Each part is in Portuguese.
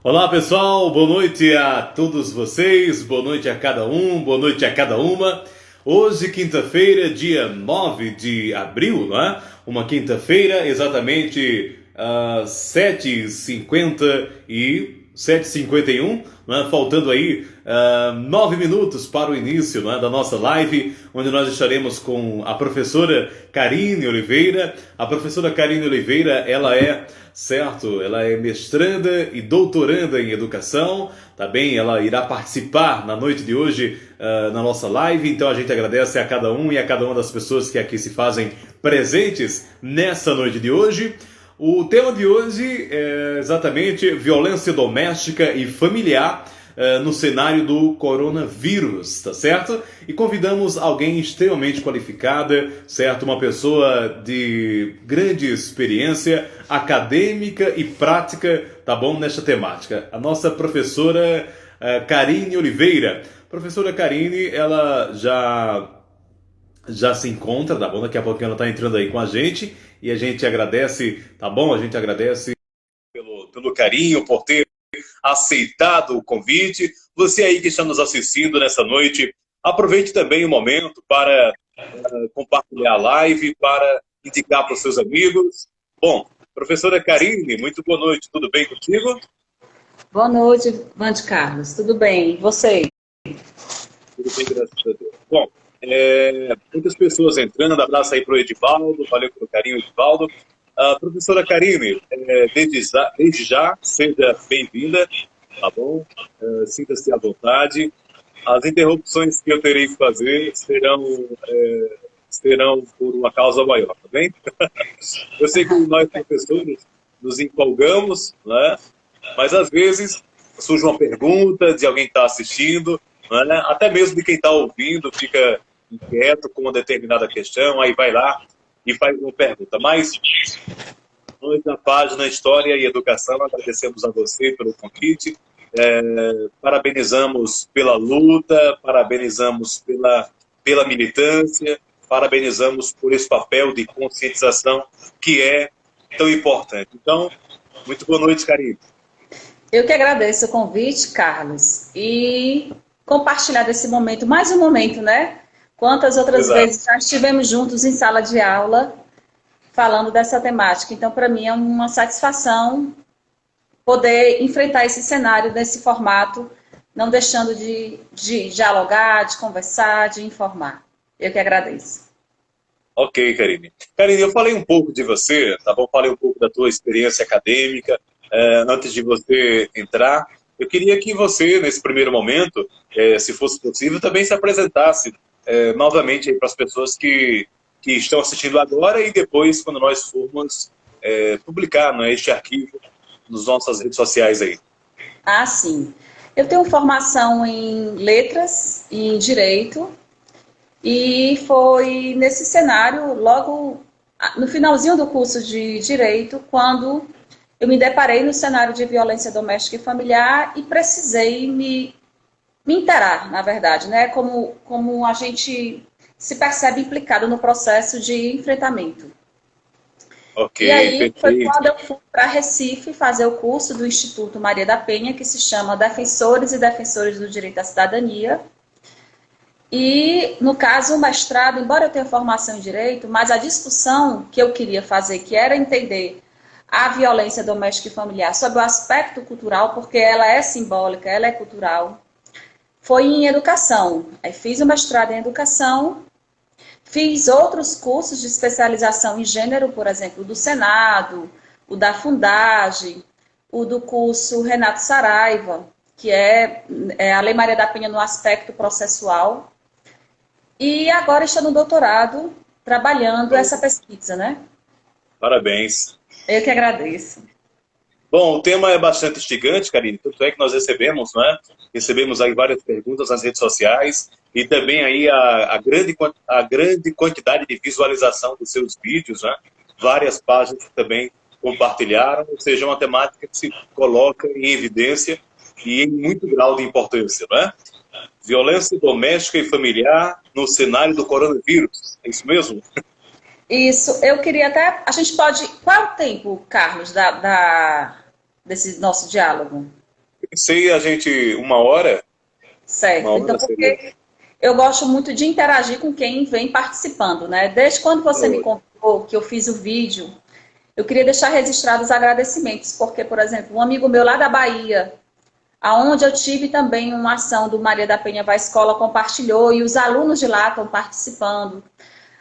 Olá pessoal, boa noite a todos vocês, boa noite a cada um, boa noite a cada uma. Hoje, quinta-feira, dia 9 de abril, não é? Uma quinta-feira, exatamente às 7h51, não é? Faltando aí 9 minutos para o início, não é? Da nossa live, onde nós estaremos com a professora Karine Oliveira. A professora Karine Oliveira, ela é mestranda e doutoranda em educação, tá bem? Ela irá participar na noite de hoje na nossa live, então a gente agradece a cada um e a cada uma das pessoas que aqui se fazem presentes nessa noite de hoje. O tema de hoje é exatamente violência doméstica e familiar no cenário do coronavírus, tá certo? E convidamos alguém extremamente qualificada, certo? Uma pessoa de grande experiência acadêmica e prática, tá bom? Nesta temática. A nossa professora Karine Oliveira. Professora Karine, ela já se encontra, tá bom? Daqui a pouquinho ela está entrando aí com a gente e a gente agradece, tá bom? A gente agradece pelo carinho, por ter aceitado o convite. Você aí que está nos assistindo nessa noite, aproveite também o momento para compartilhar a live, para indicar para os seus amigos. Bom, professora Karine, muito boa noite, tudo bem contigo? Boa noite, Vande Carlos, tudo bem? E você? Tudo bem, graças a Deus. Bom, muitas pessoas entrando, abraço aí para o Edivaldo, valeu pelo carinho, Edivaldo. Professora Karine, desde já, seja bem-vinda, tá bom? Sinta-se à vontade. As interrupções que eu terei que fazer serão por uma causa maior, tá bem? Eu sei que nós, professores, nos empolgamos, né? Mas às vezes surge uma pergunta de alguém que está assistindo, né? Até mesmo de quem está ouvindo, fica inquieto com uma determinada questão, aí vai lá e faz uma pergunta. Mas nós da página História e Educação agradecemos a você pelo convite, parabenizamos pela luta, parabenizamos pela militância, parabenizamos por esse papel de conscientização que é tão importante. Então, muito boa noite, Karine. Eu que agradeço o convite, Carlos, e compartilhar desse momento, mais um momento, né? Quantas outras vezes já estivemos juntos em sala de aula falando dessa temática. Então, para mim, é uma satisfação poder enfrentar esse cenário nesse formato, não deixando de dialogar, de conversar, de informar. Eu que agradeço. Ok, Karine. Karine, eu falei um pouco de você, tá bom? Falei um pouco da tua experiência acadêmica. Antes de você entrar, eu queria que você, nesse primeiro momento, se fosse possível, também se apresentasse novamente para as pessoas que estão assistindo agora e depois, quando nós formos publicar, né, este arquivo nas nossas redes sociais aí. Ah, sim. Eu tenho formação em letras e em direito e foi nesse cenário, logo no finalzinho do curso de direito, quando eu me deparei no cenário de violência doméstica e familiar e precisei me inteirar, na verdade, né? Como a gente se percebe implicado no processo de enfrentamento. Ok, e aí perfeito. foi quando eu fui para Recife fazer o curso do Instituto Maria da Penha, que se chama Defensores e Defensores do Direito à Cidadania. E, no caso, o mestrado, embora eu tenha formação em direito, mas a discussão que eu queria fazer, que era entender a violência doméstica e familiar sob o aspecto cultural, porque ela é simbólica, ela é cultural, foi em educação. Aí fiz o mestrado em educação, fiz outros cursos de especialização em gênero, por exemplo, do Senado, o da Fundagem, o do curso Renato Saraiva, que é a Lei Maria da Penha no aspecto processual. E agora estou no doutorado, trabalhando essa pesquisa, né? Parabéns. Eu que agradeço. Bom, o tema é bastante instigante, Karine, tanto é que nós recebemos, né? Recebemos aí várias perguntas nas redes sociais e também aí a grande quantidade de visualização dos seus vídeos, né? Várias páginas que também compartilharam, ou seja, uma temática que se coloca em evidência e em muito grau de importância, né? Violência doméstica e familiar no cenário do coronavírus, é isso mesmo? Isso, eu queria até... A gente pode... Qual é o tempo, Carlos, desse nosso diálogo? pensei a gente uma hora. Certo. Então, porque eu gosto muito de interagir com quem vem participando, né? Desde quando você me contou que eu fiz o vídeo, eu queria deixar registrados os agradecimentos, porque, por exemplo, um amigo meu lá da Bahia, aonde eu tive também uma ação do Maria da Penha Vai Escola, compartilhou, e os alunos de lá estão participando.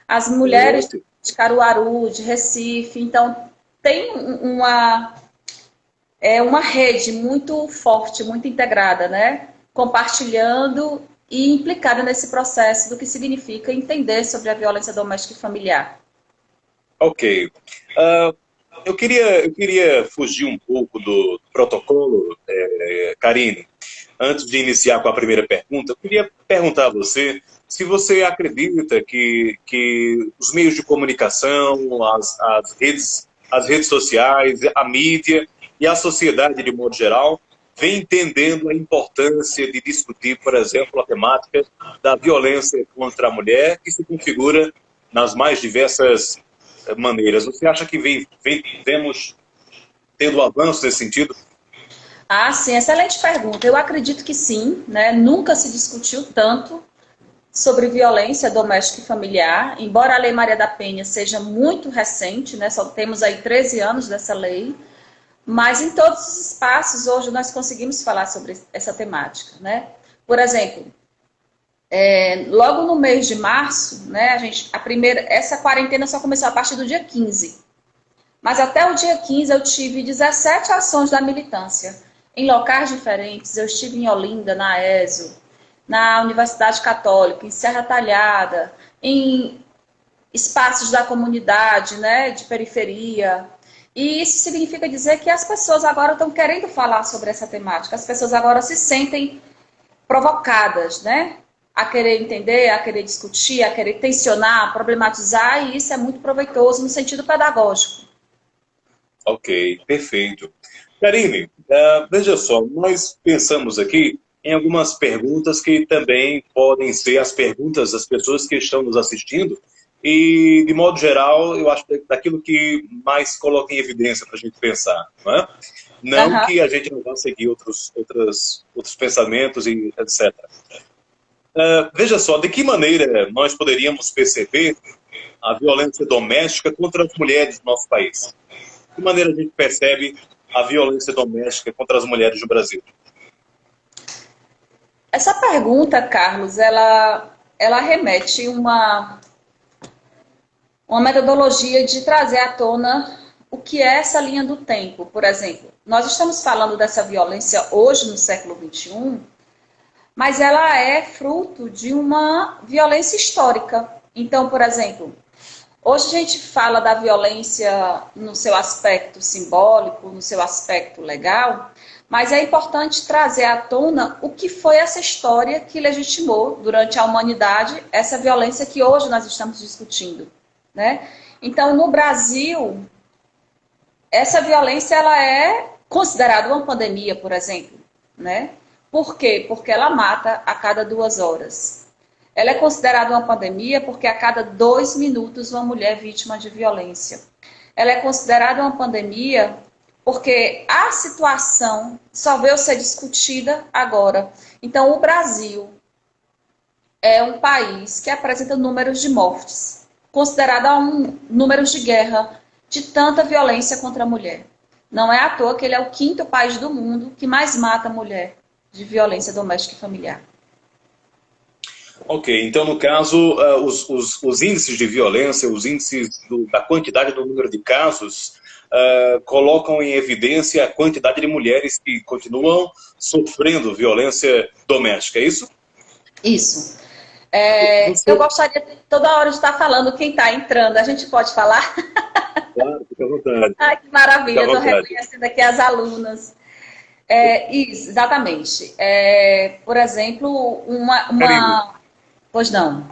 As mulheres de Caruaru, de Recife, então tem uma rede muito forte, muito integrada, né? Compartilhando e implicada nesse processo do que significa entender sobre a violência doméstica e familiar. Ok. Eu queria fugir um pouco do protocolo, Karine. Antes de iniciar com a primeira pergunta, eu queria perguntar a você se você acredita que os meios de comunicação, as redes sociais, a mídia e a sociedade de modo geral vem entendendo a importância de discutir, por exemplo, a temática da violência contra a mulher, que se configura nas mais diversas maneiras. Você acha que vemos tendo avanços nesse sentido? Ah, sim, excelente pergunta. Eu acredito que sim, né? Nunca se discutiu tanto sobre violência doméstica e familiar, embora a Lei Maria da Penha seja muito recente, né? Só temos aí 13 anos dessa lei, mas em todos os espaços hoje nós conseguimos falar sobre essa temática, né? Por exemplo, logo no mês de março, né, essa quarentena só começou a partir do dia 15. Mas até o dia 15 eu tive 17 ações da militância em locais diferentes. Eu estive em Olinda, na ESO, na Universidade Católica, em Serra Talhada, em espaços da comunidade, né, de periferia. E isso significa dizer que as pessoas agora estão querendo falar sobre essa temática. As pessoas agora se sentem provocadas, né? A querer entender, a querer discutir, a querer tensionar, problematizar, e isso é muito proveitoso no sentido pedagógico. Ok, perfeito. Karine, veja só, nós pensamos aqui em algumas perguntas que também podem ser as perguntas das pessoas que estão nos assistindo e, de modo geral, eu acho daquilo que mais coloca em evidência para a gente pensar, não é? Não que a gente não vá seguir outros pensamentos e etc. Veja só, de que maneira nós poderíamos perceber a violência doméstica contra as mulheres do nosso país? De que maneira a gente percebe a violência doméstica contra as mulheres no Brasil? Essa pergunta, Carlos, ela remete uma metodologia de trazer à tona o que é essa linha do tempo. Por exemplo, nós estamos falando dessa violência hoje, no século XXI, mas ela é fruto de uma violência histórica. Então, por exemplo, hoje a gente fala da violência no seu aspecto simbólico, no seu aspecto legal, mas é importante trazer à tona o que foi essa história que legitimou durante a humanidade essa violência que hoje nós estamos discutindo, né? Então, no Brasil, essa violência ela é considerada uma pandemia, por exemplo, né? Por quê? Porque ela mata a cada 2 horas. Ela é considerada uma pandemia porque a cada 2 minutos uma mulher é vítima de violência. Ela é considerada uma pandemia porque a situação só veio ser discutida agora. Então, o Brasil é um país que apresenta números de mortes, considerado números de guerra, de tanta violência contra a mulher. Não é à toa que ele é o 5º país do mundo que mais mata a mulher de violência doméstica e familiar. Ok, então no caso, os índices de violência, os índices da quantidade do número de casos, colocam em evidência a quantidade de mulheres que continuam sofrendo violência doméstica, é isso? Isso. Eu gostaria toda hora de estar falando quem está entrando. A gente pode falar? Claro, fica à vontade. Ai, que maravilha, estou reconhecendo aqui as alunas. Isso, exatamente. Por exemplo, Pois não.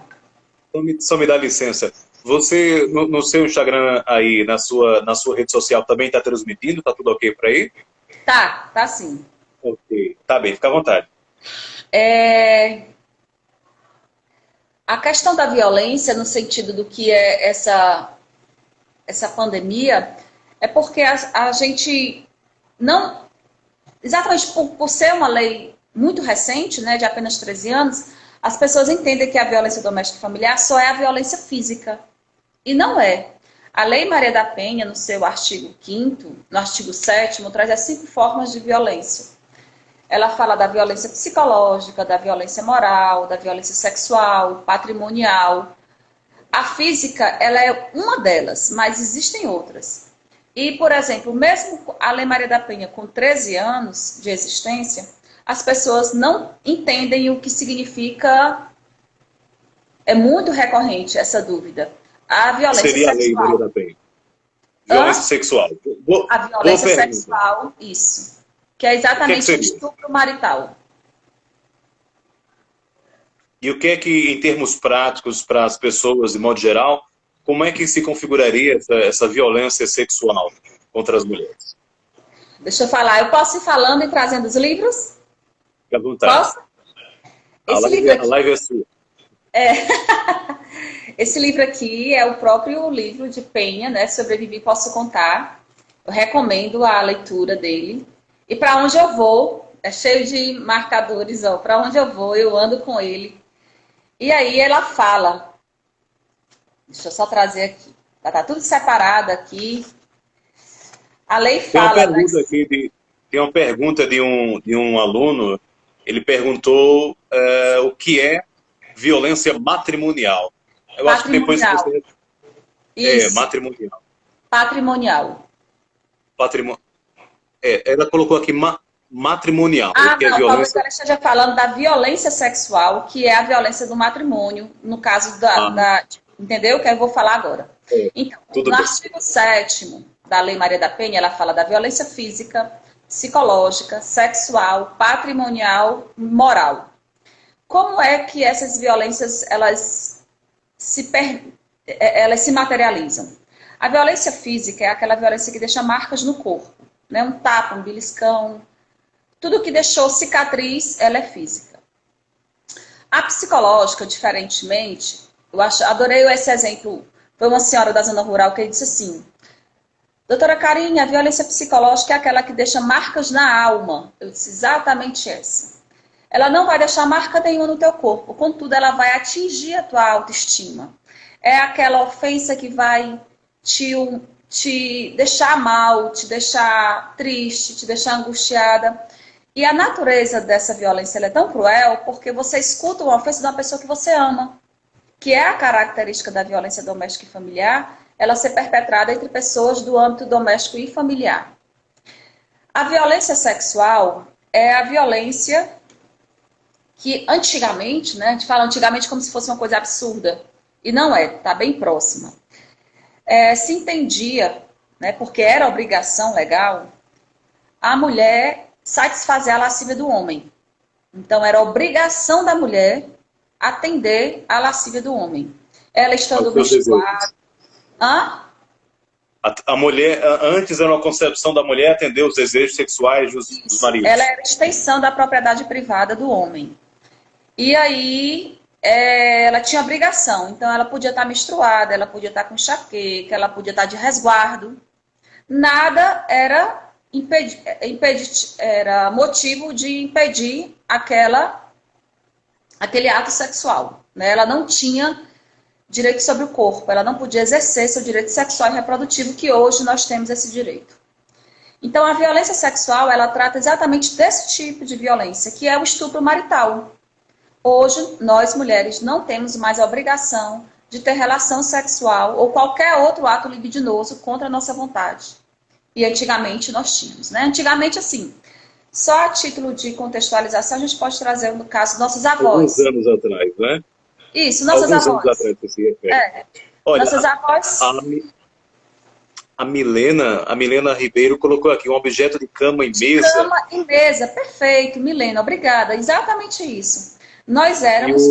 Só me dá licença. Você, no seu Instagram aí, na sua rede social, também está transmitindo? Está tudo ok por aí? Tá sim. Ok, tá bem, fica à vontade. A questão da violência, no sentido do que é essa pandemia, é porque a gente não exatamente por ser uma lei muito recente, né, de apenas 13 anos, as pessoas entendem que a violência doméstica e familiar só é a violência física. E não é. A Lei Maria da Penha, no seu artigo 5º, no artigo 7º, traz as 5 formas de violência. Ela fala da violência psicológica, da violência moral, da violência sexual, patrimonial. A física, ela é uma delas, mas existem outras. E, por exemplo, mesmo a Lei Maria da Penha com 13 anos de existência, as pessoas não entendem o que significa. É muito recorrente essa dúvida. A violência Seria sexual. a Lei Maria da Penha. Violência sexual. A violência sexual, isso. Que é exatamente o estupro marital. E o que é que, em termos práticos, para as pessoas, de modo geral, como é que se configuraria essa violência sexual contra as mulheres? Deixa eu falar. Eu posso ir falando e trazendo os livros? Fique à vontade. Posso? A live é sua. Esse livro aqui é o próprio livro de Penha, né? Sobrevivi, Posso Contar. Eu recomendo a leitura dele. E para onde eu vou, é cheio de marcadores, ó. Para onde eu vou, eu ando com ele. E aí ela fala. Deixa eu só trazer aqui. Tá tudo separado aqui. A lei fala. Tem uma pergunta de um aluno. Ele perguntou o que é violência matrimonial. Eu acho que depois você... Isso. Matrimonial. Patrimonial. Ela colocou aqui matrimonial. Que não, talvez ela esteja falando da violência sexual, que é a violência do matrimônio, no caso entendeu? Que eu vou falar agora. Então, no artigo 7º da Lei Maria da Penha, ela fala da violência física, psicológica, sexual, patrimonial, moral. Como é que essas violências elas se materializam? A violência física é aquela violência que deixa marcas no corpo, né? Um tapa, um beliscão, tudo que deixou cicatriz, ela é física. A psicológica, diferentemente, adorei esse exemplo, foi uma senhora da zona rural que disse assim: doutora Carinha, a violência psicológica é aquela que deixa marcas na alma. Eu disse exatamente essa. Ela não vai deixar marca nenhuma no teu corpo, contudo, ela vai atingir a tua autoestima. É aquela ofensa que vai te deixar mal, te deixar triste, te deixar angustiada. E a natureza dessa violência ela é tão cruel porque você escuta uma ofensa de uma pessoa que você ama, que é a característica da violência doméstica e familiar, ela ser perpetrada entre pessoas do âmbito doméstico e familiar. A violência sexual é a violência que antigamente, né, a gente fala antigamente como se fosse uma coisa absurda, e não é, está bem próxima. Se entendia, né, porque era obrigação legal, a mulher satisfazer a lascívia do homem. Então era obrigação da mulher atender a lascívia do homem. Ela estando menstruada. A mulher, antes era uma concepção da mulher atender os desejos sexuais dos maridos. Ela era extensão da propriedade privada do homem. E aí ela tinha obrigação. Então ela podia estar menstruada, ela podia estar com enxaqueca, ela podia estar de resguardo. Nada era era motivo de impedir aquele ato sexual, né? Ela não tinha direito sobre o corpo, ela não podia exercer seu direito sexual e reprodutivo, que hoje nós temos esse direito. Então a violência sexual, ela trata exatamente desse tipo de violência, que é o estupro marital. Hoje, nós mulheres não temos mais a obrigação de ter relação sexual ou qualquer outro ato libidinoso contra a nossa vontade. E antigamente nós tínhamos, né? Antigamente, assim, só a título de contextualização, a gente pode trazer, no caso, nossos avós. Alguns anos atrás, né? Isso, nossas avós. Alguns anos atrás, se refere. Olha, nossas avós. A Milena Ribeiro colocou aqui um objeto de cama e mesa. Cama e mesa, perfeito, Milena, obrigada. Exatamente isso. Nós éramos...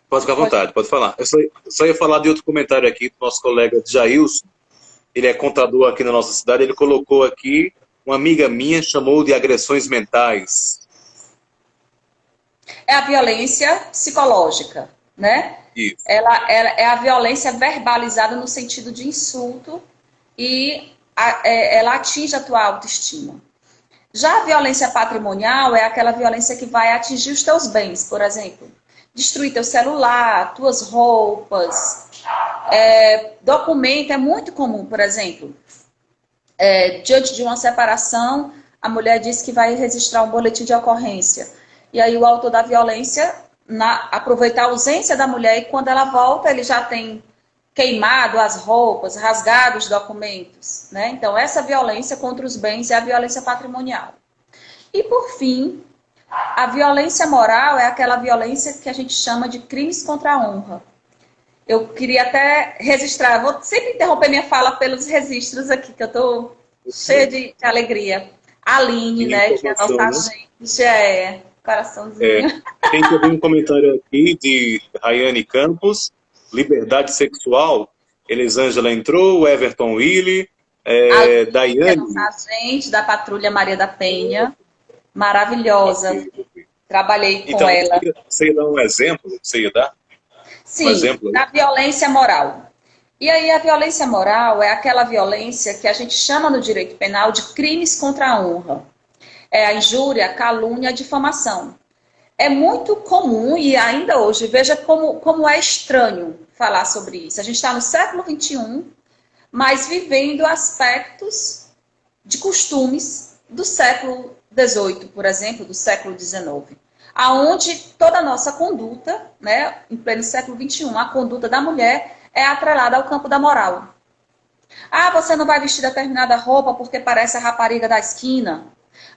Pode ficar à vontade, pode falar. Eu só ia falar de outro comentário aqui do nosso colega Jailson. Ele é contador aqui na nossa cidade. Ele colocou aqui, uma amiga minha chamou de agressões mentais. É a violência psicológica, né? Isso. Ela é a violência verbalizada no sentido de insulto e ela atinge a tua autoestima. Já a violência patrimonial é aquela violência que vai atingir os teus bens, por exemplo. Destruir teu celular, tuas roupas, documento é muito comum, por exemplo. Diante de uma separação, a mulher diz que vai registrar um boletim de ocorrência. E aí o autor da violência aproveitar a ausência da mulher e quando ela volta, ele já tem queimado as roupas, rasgado os documentos, né? Então, essa violência contra os bens é a violência patrimonial. E, por fim, a violência moral é aquela violência que a gente chama de crimes contra a honra. Eu queria até registrar, vou sempre interromper minha fala pelos registros aqui, que eu estou cheia de alegria. A Aline, né, que é a nossa agente, coraçãozinho. Tem também um comentário aqui de Rayane Campos, liberdade sexual. Elisângela entrou, Everton Willi, Daiane. É a nossa agente da Patrulha Maria da Penha, maravilhosa. Trabalhei com então, ela. Você ia dar um exemplo? Você ia dar? Sim, da violência moral. E aí a violência moral é aquela violência que a gente chama no direito penal de crimes contra a honra. É a injúria, a calúnia, a difamação. É muito comum, e ainda hoje, veja como é estranho falar sobre isso. A gente está no século XXI, mas vivendo aspectos de costumes do século XVIII, por exemplo, do século XIX. Aonde toda a nossa conduta, né, em pleno século XXI, a conduta da mulher é atrelada ao campo da moral. Ah, você não vai vestir determinada roupa porque parece a rapariga da esquina.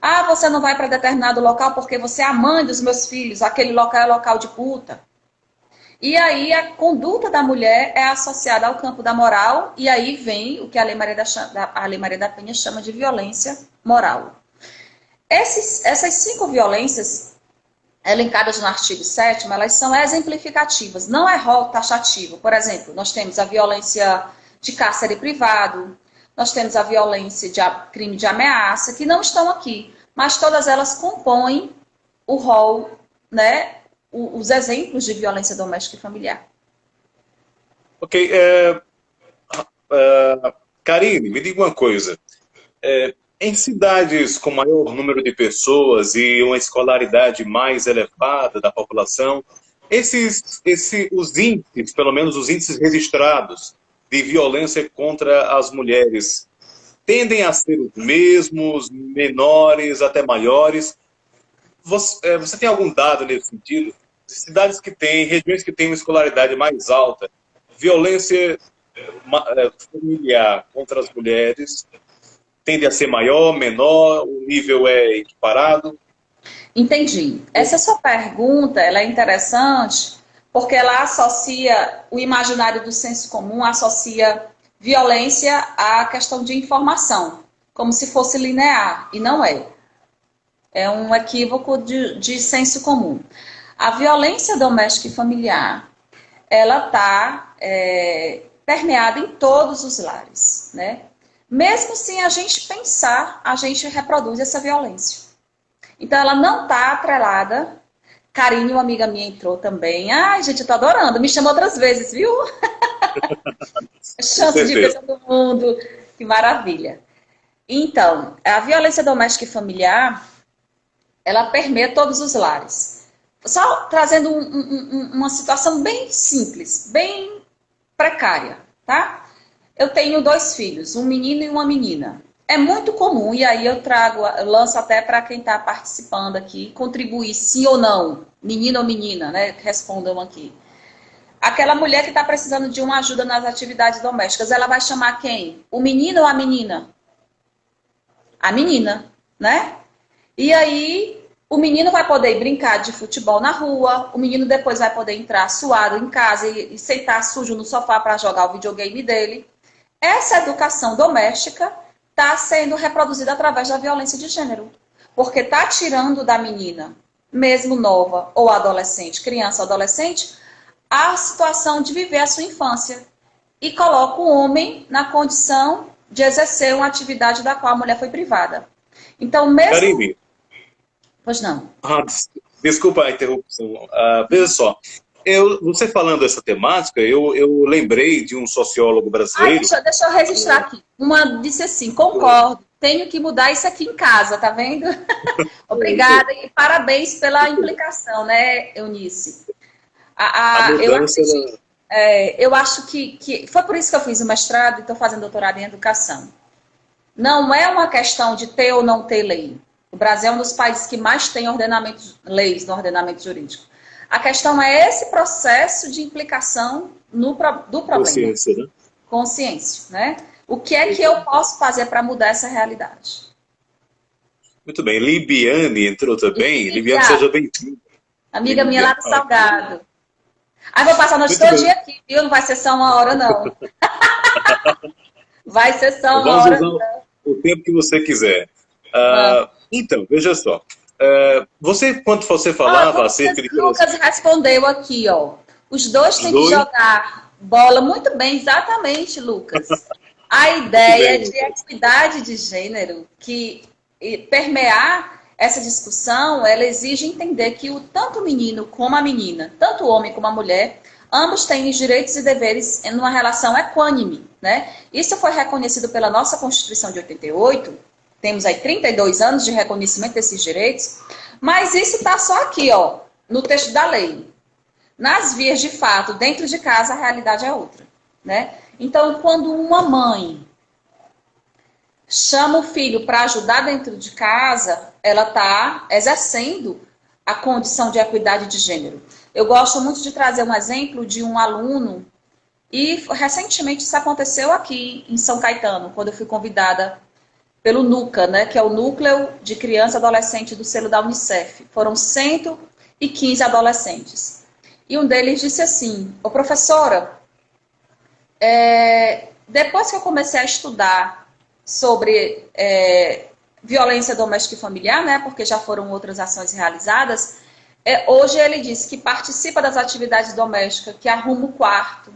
Ah, você não vai para determinado local porque você é a mãe dos meus filhos, aquele local é local de puta. E aí a conduta da mulher é associada ao campo da moral, e aí vem o que a Lei Maria da Penha chama de violência moral. Essas 5 violências elencadas no artigo 7º, elas são exemplificativas, não é rol taxativo. Por exemplo, nós temos a violência de cárcere privado, nós temos a violência de crime de ameaça, que não estão aqui, mas todas elas compõem o rol, né, os exemplos de violência doméstica e familiar. Ok. Karine, me diga uma coisa. Em cidades com maior número de pessoas e uma escolaridade mais elevada da população, os índices, pelo menos os índices registrados de violência contra as mulheres, tendem a ser os mesmos, menores, até maiores? Você tem algum dado nesse sentido? Cidades que têm, regiões que têm uma escolaridade mais alta, violência familiar contra as mulheres tende a ser maior, menor, o nível é equiparado? Entendi. Essa sua pergunta, ela é interessante porque ela associa o imaginário do senso comum, associa violência à questão de informação, como se fosse linear, e não é. É um equívoco de senso comum. A violência doméstica e familiar, ela está permeada em todos os lares, né? Mesmo sem a gente pensar, a gente reproduz essa violência. Então, ela não está atrelada. Karine, uma amiga minha, entrou também. Ai, gente, eu tô adorando. Me chamou outras vezes, viu? Chance de ver todo mundo. Que maravilha. Então, a violência doméstica e familiar, ela permeia todos os lares. Só trazendo uma situação bem simples, bem precária, tá? Eu tenho 2 filhos, um menino e uma menina. É muito comum, e aí eu lanço até para quem está participando aqui, contribuir sim ou não, menino ou menina, né? Respondam aqui. Aquela mulher que está precisando de uma ajuda nas atividades domésticas, ela vai chamar quem? O menino ou a menina? A menina, né? E aí, o menino vai poder brincar de futebol na rua, o menino depois vai poder entrar suado em casa e sentar sujo no sofá para jogar o videogame dele. Essa educação doméstica está sendo reproduzida através da violência de gênero. Porque está tirando da menina, mesmo nova ou adolescente, criança ou adolescente, a situação de viver a sua infância. E coloca o homem na condição de exercer uma atividade da qual a mulher foi privada. Então, mesmo... Karine. Pois não. Desculpa a interrupção. Veja só. Você falando essa temática, eu lembrei de um sociólogo brasileiro... Deixa eu registrar aqui. Uma disse assim, concordo, tenho que mudar isso aqui em casa, tá vendo? Obrigada e parabéns pela implicação, né, Eunice? Eu acho que foi por isso que eu fiz o mestrado e estou fazendo doutorado em educação. Não é uma questão de ter ou não ter lei. O Brasil é um dos países que mais tem leis no ordenamento jurídico. A questão é esse processo de implicação do problema. Consciência, né? Consciência, né? O que é que eu posso fazer para mudar essa realidade? Muito bem. Libiane entrou também. Libiane, seja bem-vinda. Amiga minha lá do Salgado. Aí vou passar a noite todo dia aqui, viu? Não vai ser só uma hora, não. Vai ser só uma hora. Vamos usar o tempo que você quiser. Então, veja só. Quando você falava acerca de... Lucas respondeu aqui, ó. Os dois têm que jogar bola muito bem, exatamente, Lucas. A ideia de equidade de gênero, que permear essa discussão, ela exige entender que tanto o menino como a menina, tanto o homem como a mulher, ambos têm os direitos e deveres em uma relação equânime, né? Isso foi reconhecido pela nossa Constituição de 88, temos aí 32 anos de reconhecimento desses direitos, mas isso está só aqui, ó, no texto da lei. Nas vias de fato, dentro de casa, a realidade é outra, né? Então, quando uma mãe chama o filho para ajudar dentro de casa, ela está exercendo a condição de equidade de gênero. Eu gosto muito de trazer um exemplo de um aluno, e recentemente isso aconteceu aqui em São Caetano, quando eu fui convidada pelo NUCA, né, que é o Núcleo de Criança e Adolescente do selo da Unicef. Foram 115 adolescentes. E um deles disse assim: ô professora, depois que eu comecei a estudar sobre violência doméstica e familiar, né, porque já foram outras ações realizadas, hoje ele disse que participa das atividades domésticas, que arruma o quarto,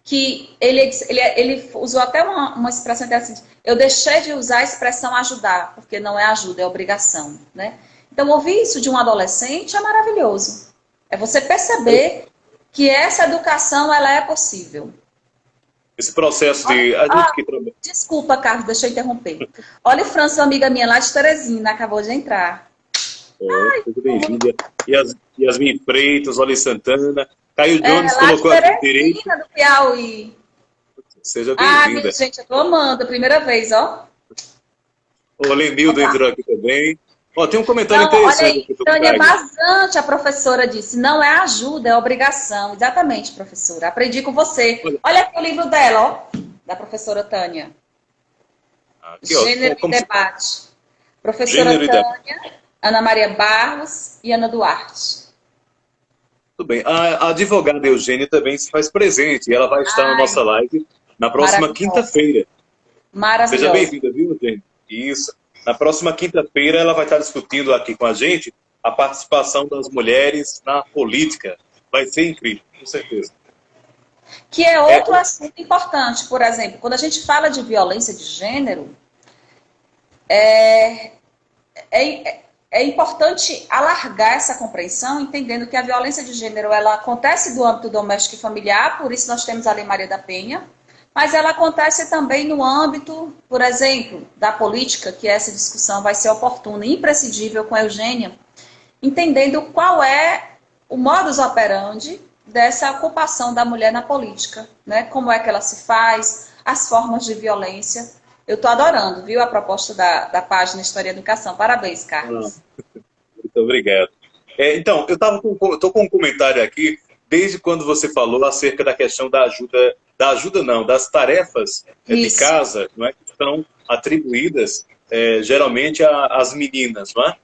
que ele usou até uma expressão interessante: eu deixei de usar a expressão ajudar, porque não é ajuda, é obrigação, né? Então, ouvir isso de um adolescente é maravilhoso. É você perceber que essa educação, ela é possível. Esse processo de... Desculpa, Carlos, deixa eu interromper. Olha o Francis, uma amiga minha lá de Teresina, acabou de entrar. Muito bem-vinda. Yasmin Freitas, Oli Santana. Caio Jones colocou aqui direito. Do Piauí. Seja bem-vinda. Minha gente, eu tô amando, primeira vez, ó. O Lenildo entrou aqui também. Ó, tem um comentário interessante. Olha aí, Tânia Vazante, a professora disse: não é ajuda, é obrigação. Exatamente, professora. Aprendi com você. Olha aqui o livro dela, ó, da professora Tânia. Aqui, ó, Gênero e Debate. Professora Tânia, Ana Maria Barros e Ana Duarte. Tudo bem. A advogada Eugênia também se faz presente. E ela vai estar na nossa live na próxima quinta-feira. Maravilhosa. Seja bem-vinda, viu, Eugênia? Isso. Na próxima quinta-feira, ela vai estar discutindo aqui com a gente a participação das mulheres na política. Vai ser incrível, com certeza. Que é outro assunto importante. Por exemplo, quando a gente fala de violência de gênero, é importante alargar essa compreensão, entendendo que a violência de gênero ela acontece do âmbito doméstico e familiar, por isso nós temos a Lei Maria da Penha, mas ela acontece também no âmbito, por exemplo, da política, que essa discussão vai ser oportuna e imprescindível com a Eugênia, entendendo qual é o modus operandi dessa ocupação da mulher na política, né? Como é que ela se faz, as formas de violência. Eu estou adorando, viu, a proposta da página História e Educação. Parabéns, Carlos. Muito obrigado. Então, eu estou com um comentário aqui, desde quando você falou acerca da questão das tarefas de casa, não é, que estão atribuídas geralmente às meninas, não é?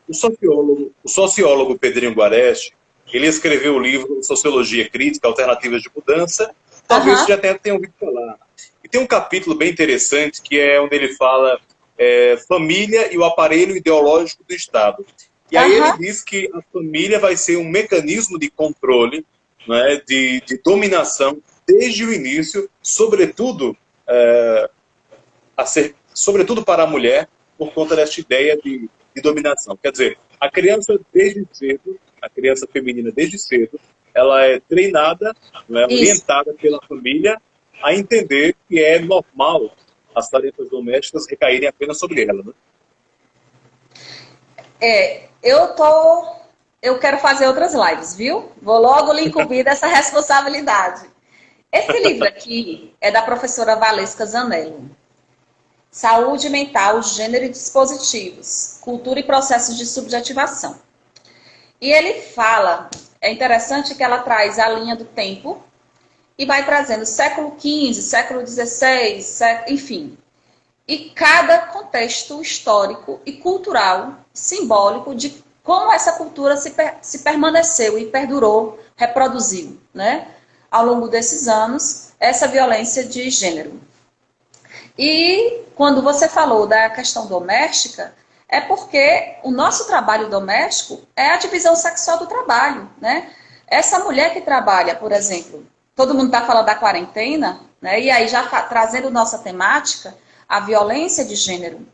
O sociólogo Pedrinho Guareschi, ele escreveu o livro Sociologia Crítica, Alternativas de Mudança, talvez você já tenha ouvido falar. E tem um capítulo bem interessante, que é onde ele fala família e o aparelho ideológico do Estado. E aí ele diz que a família vai ser um mecanismo de controle, né, de dominação, desde o início, sobretudo para a mulher, por conta desta ideia de dominação. Quer dizer, a criança desde cedo, a criança feminina desde cedo, ela é treinada, né, orientada pela família a entender que é normal as tarefas domésticas recaírem apenas sobre ela, né? Eu quero fazer outras lives, viu? Vou logo lhe incumbir dessa responsabilidade. Esse livro aqui é da professora Valesca Zanello. Saúde Mental, Gênero e Dispositivos, Cultura e Processos de Subjetivação. E ele fala, é interessante que ela traz a linha do tempo e vai trazendo século XV, século XVI, enfim. E cada contexto histórico e cultural, simbólico, de como essa cultura se permaneceu e perdurou, reproduziu, né? Ao longo desses anos, essa violência de gênero. E quando você falou da questão doméstica, é porque o nosso trabalho doméstico é a divisão sexual do trabalho, né? Essa mulher que trabalha, por exemplo, todo mundo está falando da quarentena, né? E aí já trazendo nossa temática, a violência de gênero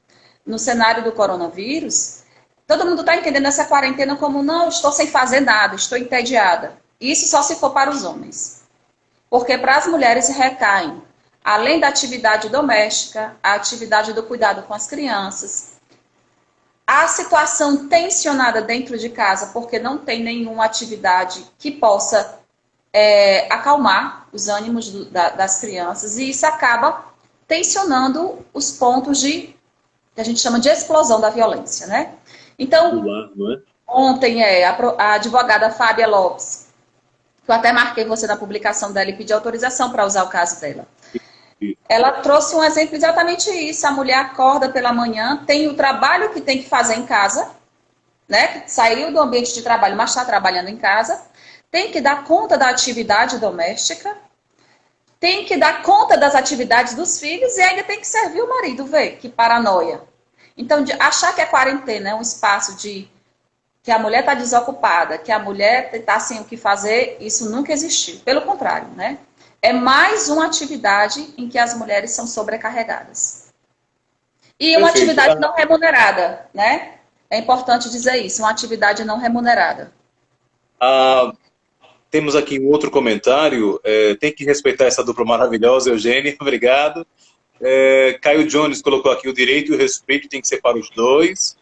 no cenário do coronavírus, todo mundo está entendendo essa quarentena como, não, estou sem fazer nada, estou entediada. Isso só se for para os homens. Porque para as mulheres recaem, além da atividade doméstica, a atividade do cuidado com as crianças, a situação tensionada dentro de casa, porque não tem nenhuma atividade que possa acalmar os ânimos das crianças, e isso acaba tensionando os pontos que a gente chama de explosão da violência, né? Então, ontem a advogada Fábia Lopes, que eu até marquei você na publicação dela e pedi autorização para usar o caso dela. Ela trouxe um exemplo exatamente isso. A mulher acorda pela manhã, tem o trabalho que tem que fazer em casa, né? Saiu do ambiente de trabalho, mas está trabalhando em casa, tem que dar conta da atividade doméstica, tem que dar conta das atividades dos filhos e ainda tem que servir o marido, vê, que paranoia. Então, achar que a quarentena é um espaço que a mulher está desocupada, que a mulher está sem o que fazer, isso nunca existiu. Pelo contrário, né? É mais uma atividade em que as mulheres são sobrecarregadas. E uma atividade não remunerada, né? É importante dizer isso, uma atividade não remunerada. Temos aqui um outro comentário, tem que respeitar essa dupla maravilhosa, Eugênia, obrigado. Caio Jones colocou aqui, o direito e o respeito tem que ser para os dois.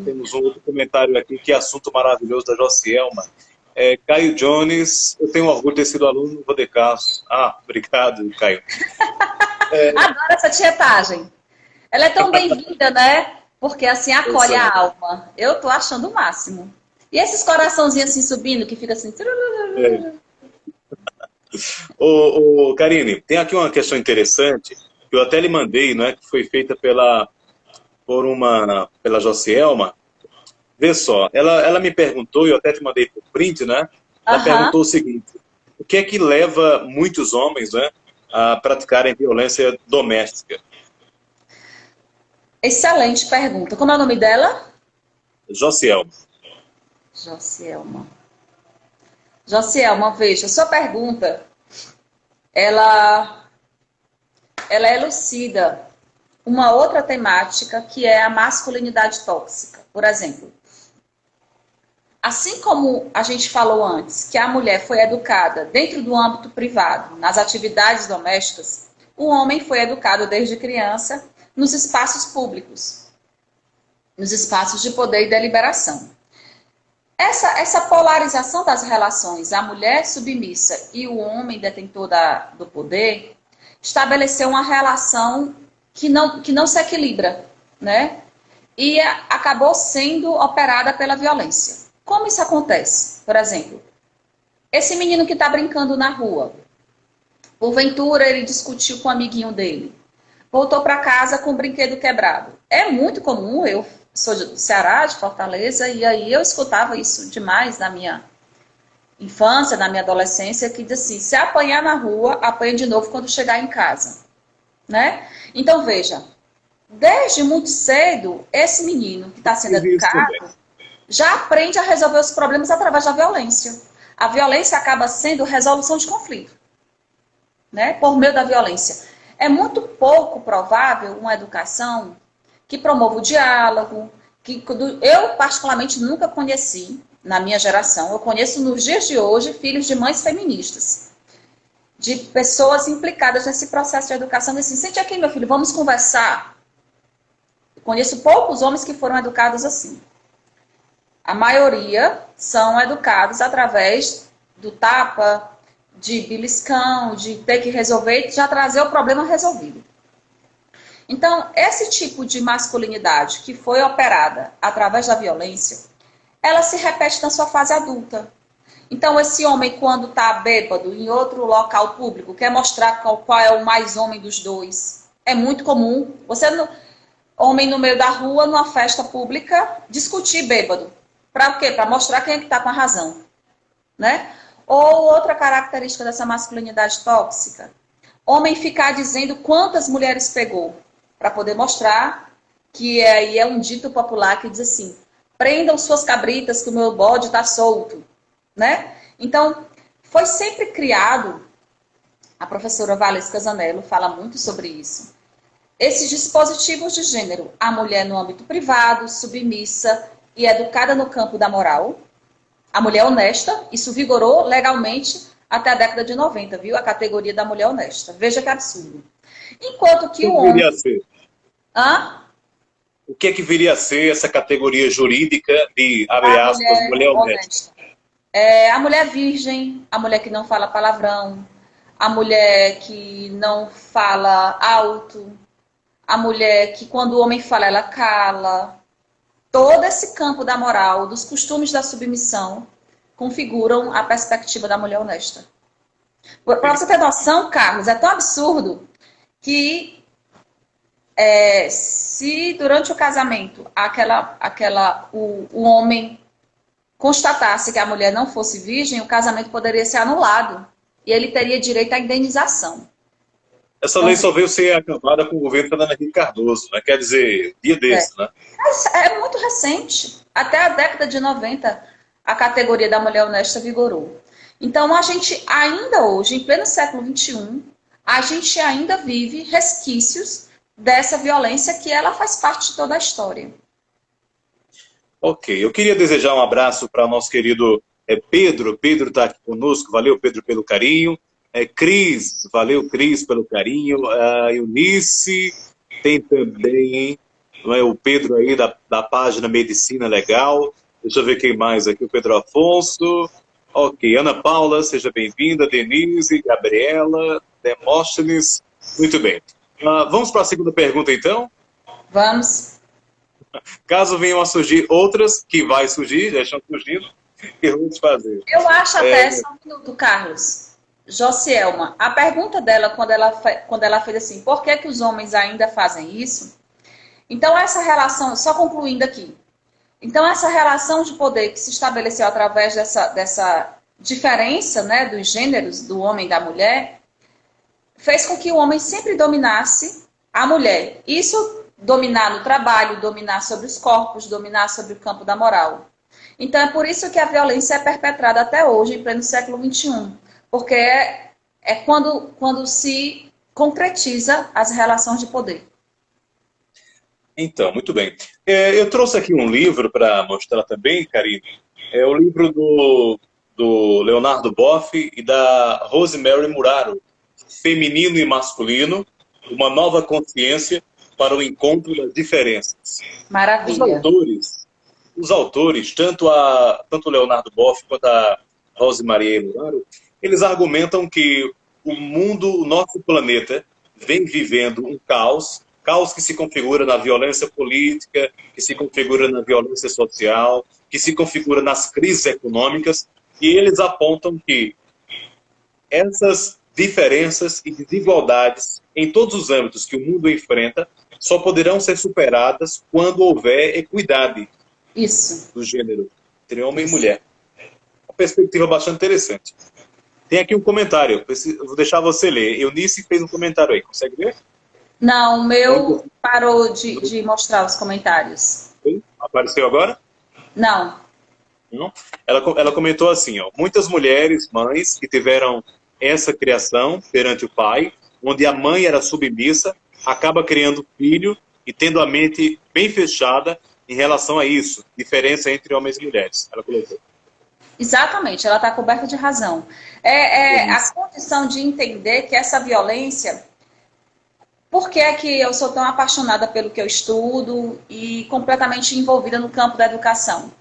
Temos um outro comentário aqui, que assunto maravilhoso da Josielma. Caio Jones, eu tenho orgulho de ter sido aluno do Rodecasso. Obrigado, Caio. Adoro essa tietagem. Ela é tão bem-vinda, né? Porque assim acolhe a alma. Eu tô achando o máximo. E esses coraçãozinhos assim subindo, que fica assim... Karine, tem aqui uma questão interessante, que eu até lhe mandei, né, que foi feita pela Josielma. Vê só, ela me perguntou, e eu até te mandei por print, né? Ela perguntou o seguinte: o que é que leva muitos homens, né, a praticarem violência doméstica? Excelente pergunta. Como é o nome dela? Josielma. Josielma, veja, sua pergunta, ela elucida uma outra temática que é a masculinidade tóxica. Por exemplo, assim como a gente falou antes, que a mulher foi educada dentro do âmbito privado, nas atividades domésticas, o homem foi educado desde criança nos espaços públicos, nos espaços de poder e deliberação. Essa polarização das relações, a mulher submissa e o homem detentor do poder, estabeleceu uma relação que não se equilibra, né? E acabou sendo operada pela violência. Como isso acontece? Por exemplo, esse menino que está brincando na rua, porventura ele discutiu com um amiguinho dele, voltou para casa com o brinquedo quebrado. É muito comum, eu sou do Ceará, de Fortaleza, e aí eu escutava isso demais na minha infância, na minha adolescência, que diz assim, se apanhar na rua, apanha de novo quando chegar em casa, né? Então, veja, desde muito cedo, esse menino que está sendo educado já aprende a resolver os problemas através da violência. A violência acaba sendo resolução de conflito, né? Por meio da violência. É muito pouco provável uma educação que promova o diálogo, que eu particularmente nunca conheci na minha geração. Eu conheço nos dias de hoje filhos de mães feministas, de pessoas implicadas nesse processo de educação. Assim, sente aqui, meu filho, vamos conversar. Eu conheço poucos homens que foram educados assim. A maioria são educados através do tapa, de beliscão, de ter que resolver e já trazer o problema resolvido. Então, esse tipo de masculinidade que foi operada através da violência, ela se repete na sua fase adulta. Então, esse homem, quando está bêbado em outro local público, quer mostrar qual é o mais homem dos dois. É muito comum. Você, homem no meio da rua, numa festa pública, discutir bêbado. Para o quê? Para mostrar quem é que está com a razão. Né? Ou outra característica dessa masculinidade tóxica. Homem ficar dizendo quantas mulheres pegou. Para poder mostrar que aí é um dito popular que diz assim, prendam suas cabritas que o meu bode está solto. Né? Então, foi sempre criado, a professora Valesca Zanello fala muito sobre isso, esses dispositivos de gênero, a mulher no âmbito privado, submissa e educada no campo da moral, a mulher honesta, isso vigorou legalmente até a década de 90, viu? A categoria da mulher honesta. Veja que absurdo. Enquanto que o homem... Hã? O que é que viria a ser essa categoria jurídica de, abre aspas, mulher honesta? A mulher virgem, a mulher que não fala palavrão, a mulher que não fala alto, a mulher que quando o homem fala ela cala. Todo esse campo da moral, dos costumes da submissão, configuram a perspectiva da mulher honesta. Para você ter noção, Carlos, é tão absurdo que se durante o casamento o homem constatasse que a mulher não fosse virgem, o casamento poderia ser anulado e ele teria direito à indenização. Essa lei só veio ser acabada com o governo Fernando Henrique Cardoso, né? Quer dizer, dia desse, né? É muito recente. Até a década de 90, a categoria da mulher honesta vigorou. Então, a gente ainda hoje, em pleno século XXI, a gente ainda vive resquícios dessa violência que ela faz parte de toda a história. Ok, eu queria desejar um abraço para o nosso querido Pedro. Pedro está aqui conosco, valeu Pedro pelo carinho. Cris, valeu Cris pelo carinho. Eunice, tem também o Pedro aí da página Medicina Legal. Deixa eu ver quem mais aqui, o Pedro Afonso. Ok, Ana Paula, seja bem-vinda. Denise, Gabriela, Demóstenes. Muito bem. Vamos para a segunda pergunta então? Vamos. Caso venham a surgir outras, que vai surgir, já estão surgindo, que vamos fazer? Eu acho até, só um minuto, Carlos. Josielma, a pergunta dela, quando ela fez assim, por que os homens ainda fazem isso? Então, essa relação, só concluindo aqui, então essa relação de poder que se estabeleceu através dessa diferença, né, dos gêneros, do homem e da mulher, fez com que o homem sempre dominasse a mulher. Isso dominar no trabalho, dominar sobre os corpos, dominar sobre o campo da moral. Então é por isso que a violência é perpetrada até hoje, em pleno século XXI. Porque é quando se concretiza as relações de poder. Então, muito bem. Eu trouxe aqui um livro para mostrar também, Karine. É o livro do Leonardo Boff e da Rosemary Muraro, Feminino e Masculino, uma nova consciência para o encontro das diferenças. Maravilha. Os autores, tanto o Leonardo Boff quanto a Rosemary Muraro, eles argumentam que o mundo, o nosso planeta, vem vivendo um caos que se configura na violência política, que se configura na violência social, que se configura nas crises econômicas, e eles apontam que essas diferenças e desigualdades em todos os âmbitos que o mundo enfrenta só poderão ser superadas quando houver equidade do gênero entre homem e mulher. Uma perspectiva bastante interessante. Tem aqui um comentário, vou deixar você ler. Eunice fez um comentário aí, consegue ver? Não, o meu parou de mostrar os comentários. Apareceu agora? Não. Não? Ela comentou assim, ó, muitas mulheres, mães, que tiveram essa criação perante o pai, onde a mãe era submissa, acaba criando filho e tendo a mente bem fechada em relação a isso, diferença entre homens e mulheres. Ela colocou. Exatamente, ela está coberta de razão. É a condição de entender que essa violência. Por que é que eu sou tão apaixonada pelo que eu estudo e completamente envolvida no campo da educação?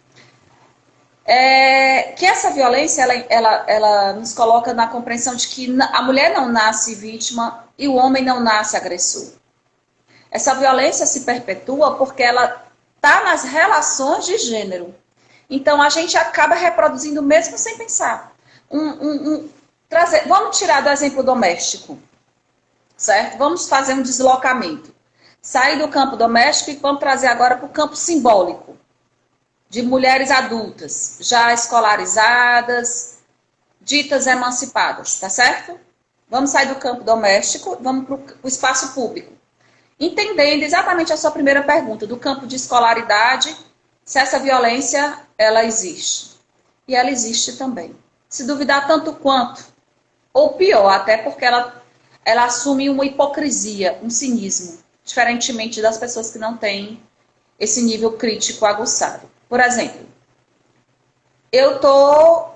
Que essa violência, ela nos coloca na compreensão de que a mulher não nasce vítima e o homem não nasce agressor. Essa violência se perpetua porque ela está nas relações de gênero. Então, a gente acaba reproduzindo mesmo sem pensar. Vamos tirar do exemplo doméstico, certo? Vamos fazer um deslocamento. Sair do campo doméstico e vamos trazer agora para o campo simbólico, de mulheres adultas, já escolarizadas, ditas emancipadas, tá certo? Vamos sair do campo doméstico, vamos para o espaço público. Entendendo exatamente a sua primeira pergunta, do campo de escolaridade, se essa violência, ela existe. E ela existe também. Se duvidar tanto quanto, ou pior, até porque ela assume uma hipocrisia, um cinismo, diferentemente das pessoas que não têm esse nível crítico aguçado. Por exemplo,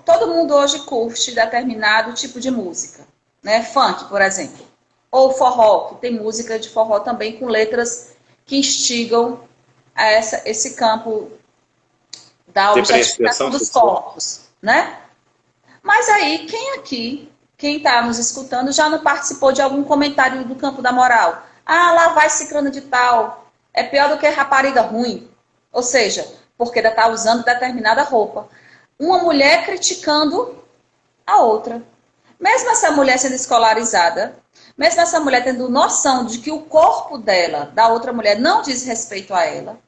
todo mundo hoje curte determinado tipo de música, né? Funk, por exemplo, ou forró, que tem música de forró também com letras que instigam a esse campo da objetificação dos corpos, né? Mas aí, quem está nos escutando, já não participou de algum comentário do campo da moral? Ah, lá vai ciclano de tal, é pior do que rapariga ruim. Ou seja, porque ela está usando determinada roupa. Uma mulher criticando a outra. Mesmo essa mulher sendo escolarizada, mesmo essa mulher tendo noção de que o corpo dela, da outra mulher, não diz respeito a ela,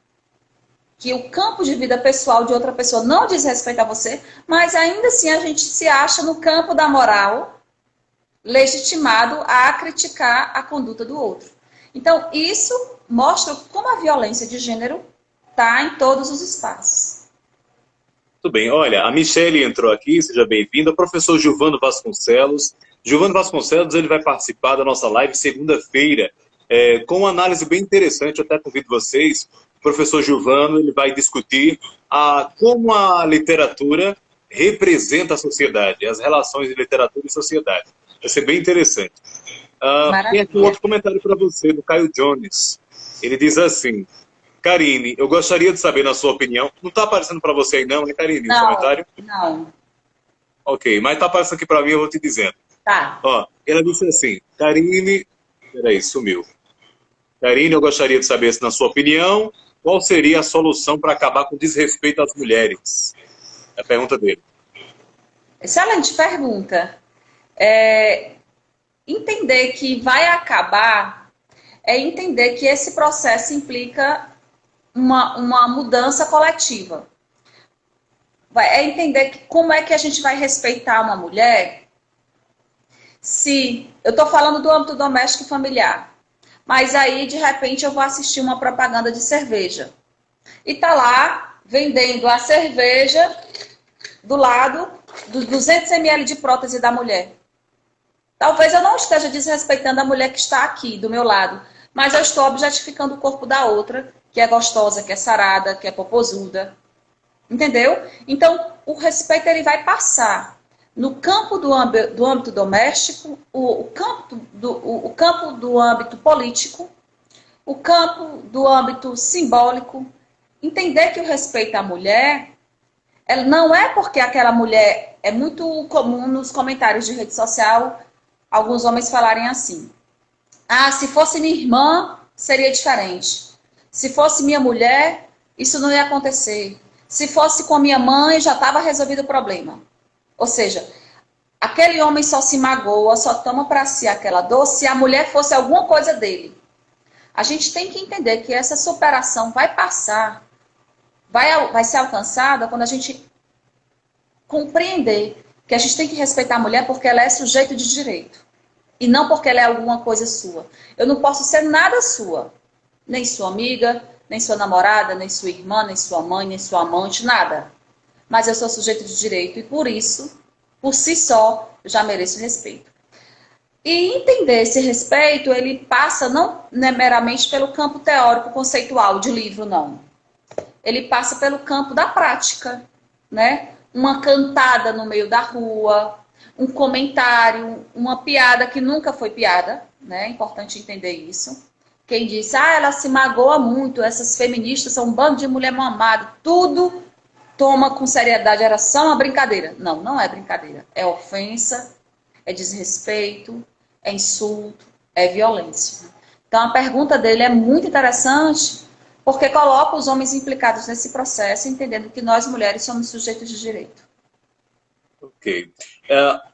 que o campo de vida pessoal de outra pessoa não diz respeito a você, mas ainda assim a gente se acha no campo da moral, legitimado a criticar a conduta do outro. Então, isso mostra como a violência de gênero está em todos os espaços. Tudo bem. Olha, a Michele entrou aqui, seja bem-vinda. O professor Gilvano Vasconcelos. Gilvano Vasconcelos, ele vai participar da nossa live segunda-feira, com uma análise bem interessante. Eu até convido vocês. O professor Gilvano, ele vai discutir como a literatura representa a sociedade, as relações de literatura e sociedade. Vai ser bem interessante. Tem aqui um outro comentário para você, do Caio Jones. Ele diz assim: Karine, eu gostaria de saber, na sua opinião, não está aparecendo para você aí não, né, Karine, o comentário? Não. Ok, mas está aparecendo aqui para mim, eu vou te dizendo. Tá. Ó, ela disse assim: Karine, peraí, sumiu. Karine, eu gostaria de saber, se na sua opinião, qual seria a solução para acabar com o desrespeito às mulheres? É a pergunta dele. Excelente pergunta. Entender que vai acabar é entender que esse processo implica uma mudança coletiva. É entender como é que a gente vai respeitar uma mulher se... Eu estou falando do âmbito doméstico e familiar, mas aí, de repente, eu vou assistir uma propaganda de cerveja. E tá lá, vendendo a cerveja do lado dos 200 ml de prótese da mulher. Talvez eu não esteja desrespeitando a mulher que está aqui, do meu lado, mas eu estou objetificando o corpo da outra, que é gostosa, que é sarada, que é popozuda. Entendeu? Então, o respeito ele vai passar no campo do âmbito doméstico, o campo do âmbito político, o campo do âmbito simbólico. Entender que o respeito à mulher, ela não é porque aquela mulher... É muito comum nos comentários de rede social alguns homens falarem assim: ah, se fosse minha irmã, seria diferente. Se fosse minha mulher, isso não ia acontecer. Se fosse com a minha mãe, já estava resolvido o problema. Ou seja, aquele homem só se magoa, só toma para si aquela dor se a mulher fosse alguma coisa dele. A gente tem que entender que essa superação vai passar, vai ser alcançada quando a gente compreender que a gente tem que respeitar a mulher porque ela é sujeito de direito. E não porque ela é alguma coisa sua. Eu não posso ser nada sua. Nem sua amiga, nem sua namorada, nem sua irmã, nem sua mãe, nem sua amante, nada. Mas eu sou sujeito de direito e por isso, por si só, eu já mereço respeito. E entender esse respeito, ele passa não meramente pelo campo teórico, conceitual de livro, não. Ele passa pelo campo da prática, né? uma cantada no meio da rua, um comentário, uma piada que nunca foi piada, né? É importante entender isso. Quem disse, ela se magoa muito, essas feministas são um bando de mulher mamada, tudo toma com seriedade, era só uma brincadeira. Não, não é brincadeira. É ofensa, é desrespeito, é insulto, é violência. Então a pergunta dele é muito interessante, porque coloca os homens implicados nesse processo, entendendo que nós mulheres somos sujeitos de direito. Ok.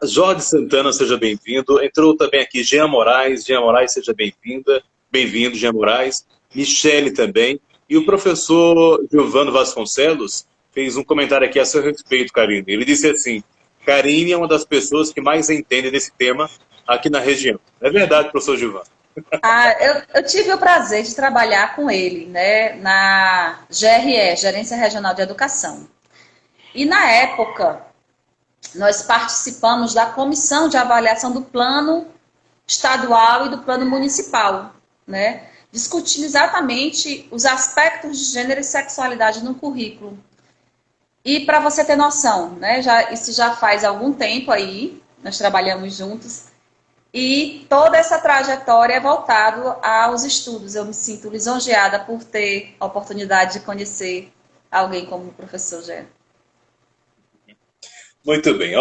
Jorge Santana, seja bem-vindo. Entrou também aqui Jean Moraes. Jean Moraes, seja bem-vinda. Bem-vindo, Jean Moraes. Michele também. E o professor Giovano Vasconcelos fez um comentário aqui a seu respeito, Karine. Ele disse assim, Karine é uma das pessoas que mais entende desse tema aqui na região. É verdade, professor Giovano? Eu tive o prazer de trabalhar com ele, né, na GRE, Gerência Regional de Educação. E na época, nós participamos da comissão de avaliação do plano estadual e do plano municipal, né, discutindo exatamente os aspectos de gênero e sexualidade no currículo. E para você ter noção, né, isso já faz algum tempo aí, nós trabalhamos juntos, e toda essa trajetória é voltada aos estudos. Eu me sinto lisonjeada por ter a oportunidade de conhecer alguém como o professor Gé. Muito bem.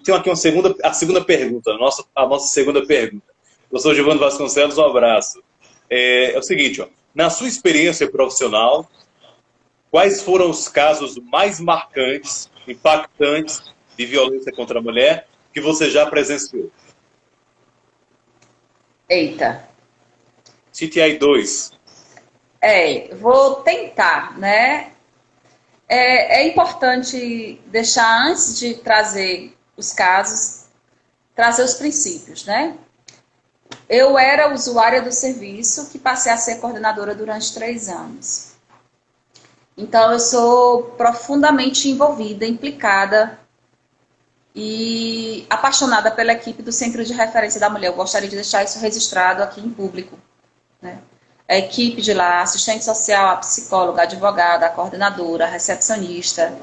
Tem aqui a segunda pergunta, a nossa segunda pergunta. Professor Giovano Vasconcelos, um abraço. É o seguinte, na sua experiência profissional, quais foram os casos mais marcantes, impactantes de violência contra a mulher que você já presenciou? Eita. Cite aí 2. Vou tentar, né? É importante deixar, antes de trazer os casos, trazer os princípios, né? Eu era usuária do serviço, que passei a ser coordenadora durante 3 anos. Então, eu sou profundamente envolvida, implicada e apaixonada pela equipe do Centro de Referência da Mulher. Eu gostaria de deixar isso registrado aqui em público, né? A equipe de lá, assistente social, a psicóloga, a advogada, a coordenadora, a recepcionista,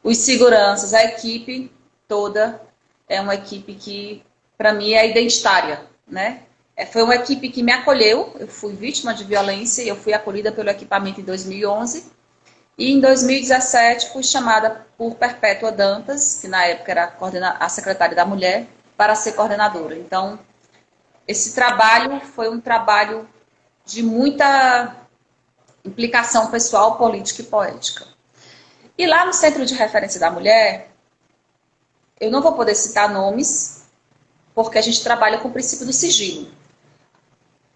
os seguranças, a equipe toda é uma equipe que, para mim, é identitária, né? Foi uma equipe que me acolheu, eu fui vítima de violência, eu fui acolhida pelo equipamento em 2011, e em 2017 fui chamada por Perpétua Dantas, que na época era a secretária da Mulher, para ser coordenadora. Então, esse trabalho foi um trabalho de muita implicação pessoal, política e poética. E lá no Centro de Referência da Mulher, eu não vou poder citar nomes, porque a gente trabalha com o princípio do sigilo.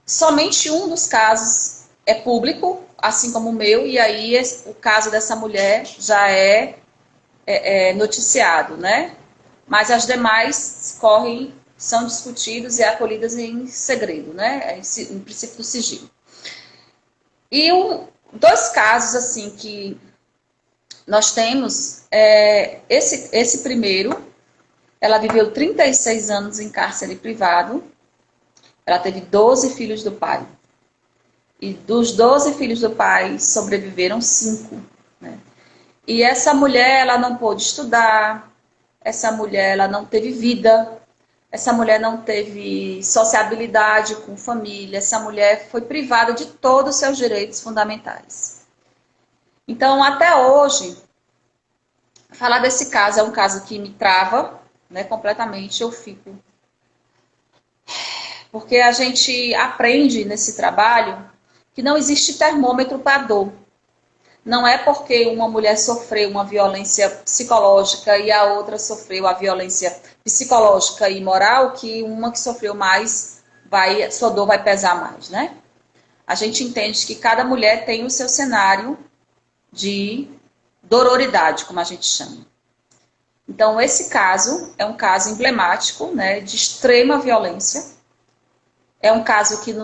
Somente um dos casos é público, assim como o meu, e aí o caso dessa mulher já é noticiado, né? Mas as demais são discutidos e acolhidas em segredo, né? Em princípio do sigilo. E 2 casos, assim, que nós temos, esse primeiro, ela viveu 36 anos em cárcere privado, ela teve 12 filhos do pai. E dos 12 filhos do pai, sobreviveram 5, né? E essa mulher, ela não pôde estudar, essa mulher, ela não teve vida, essa mulher não teve sociabilidade com família, essa mulher foi privada de todos os seus direitos fundamentais. Então, até hoje, falar desse caso é um caso que me trava, né, completamente, eu fico. Porque a gente aprende nesse trabalho que não existe termômetro para dor. Não é porque uma mulher sofreu uma violência psicológica e a outra sofreu a violência psicológica e moral que uma que sofreu mais, sua dor vai pesar mais, né? A gente entende que cada mulher tem o seu cenário de dororidade, como a gente chama. Então, esse caso é um caso emblemático, né, de extrema violência. É um caso que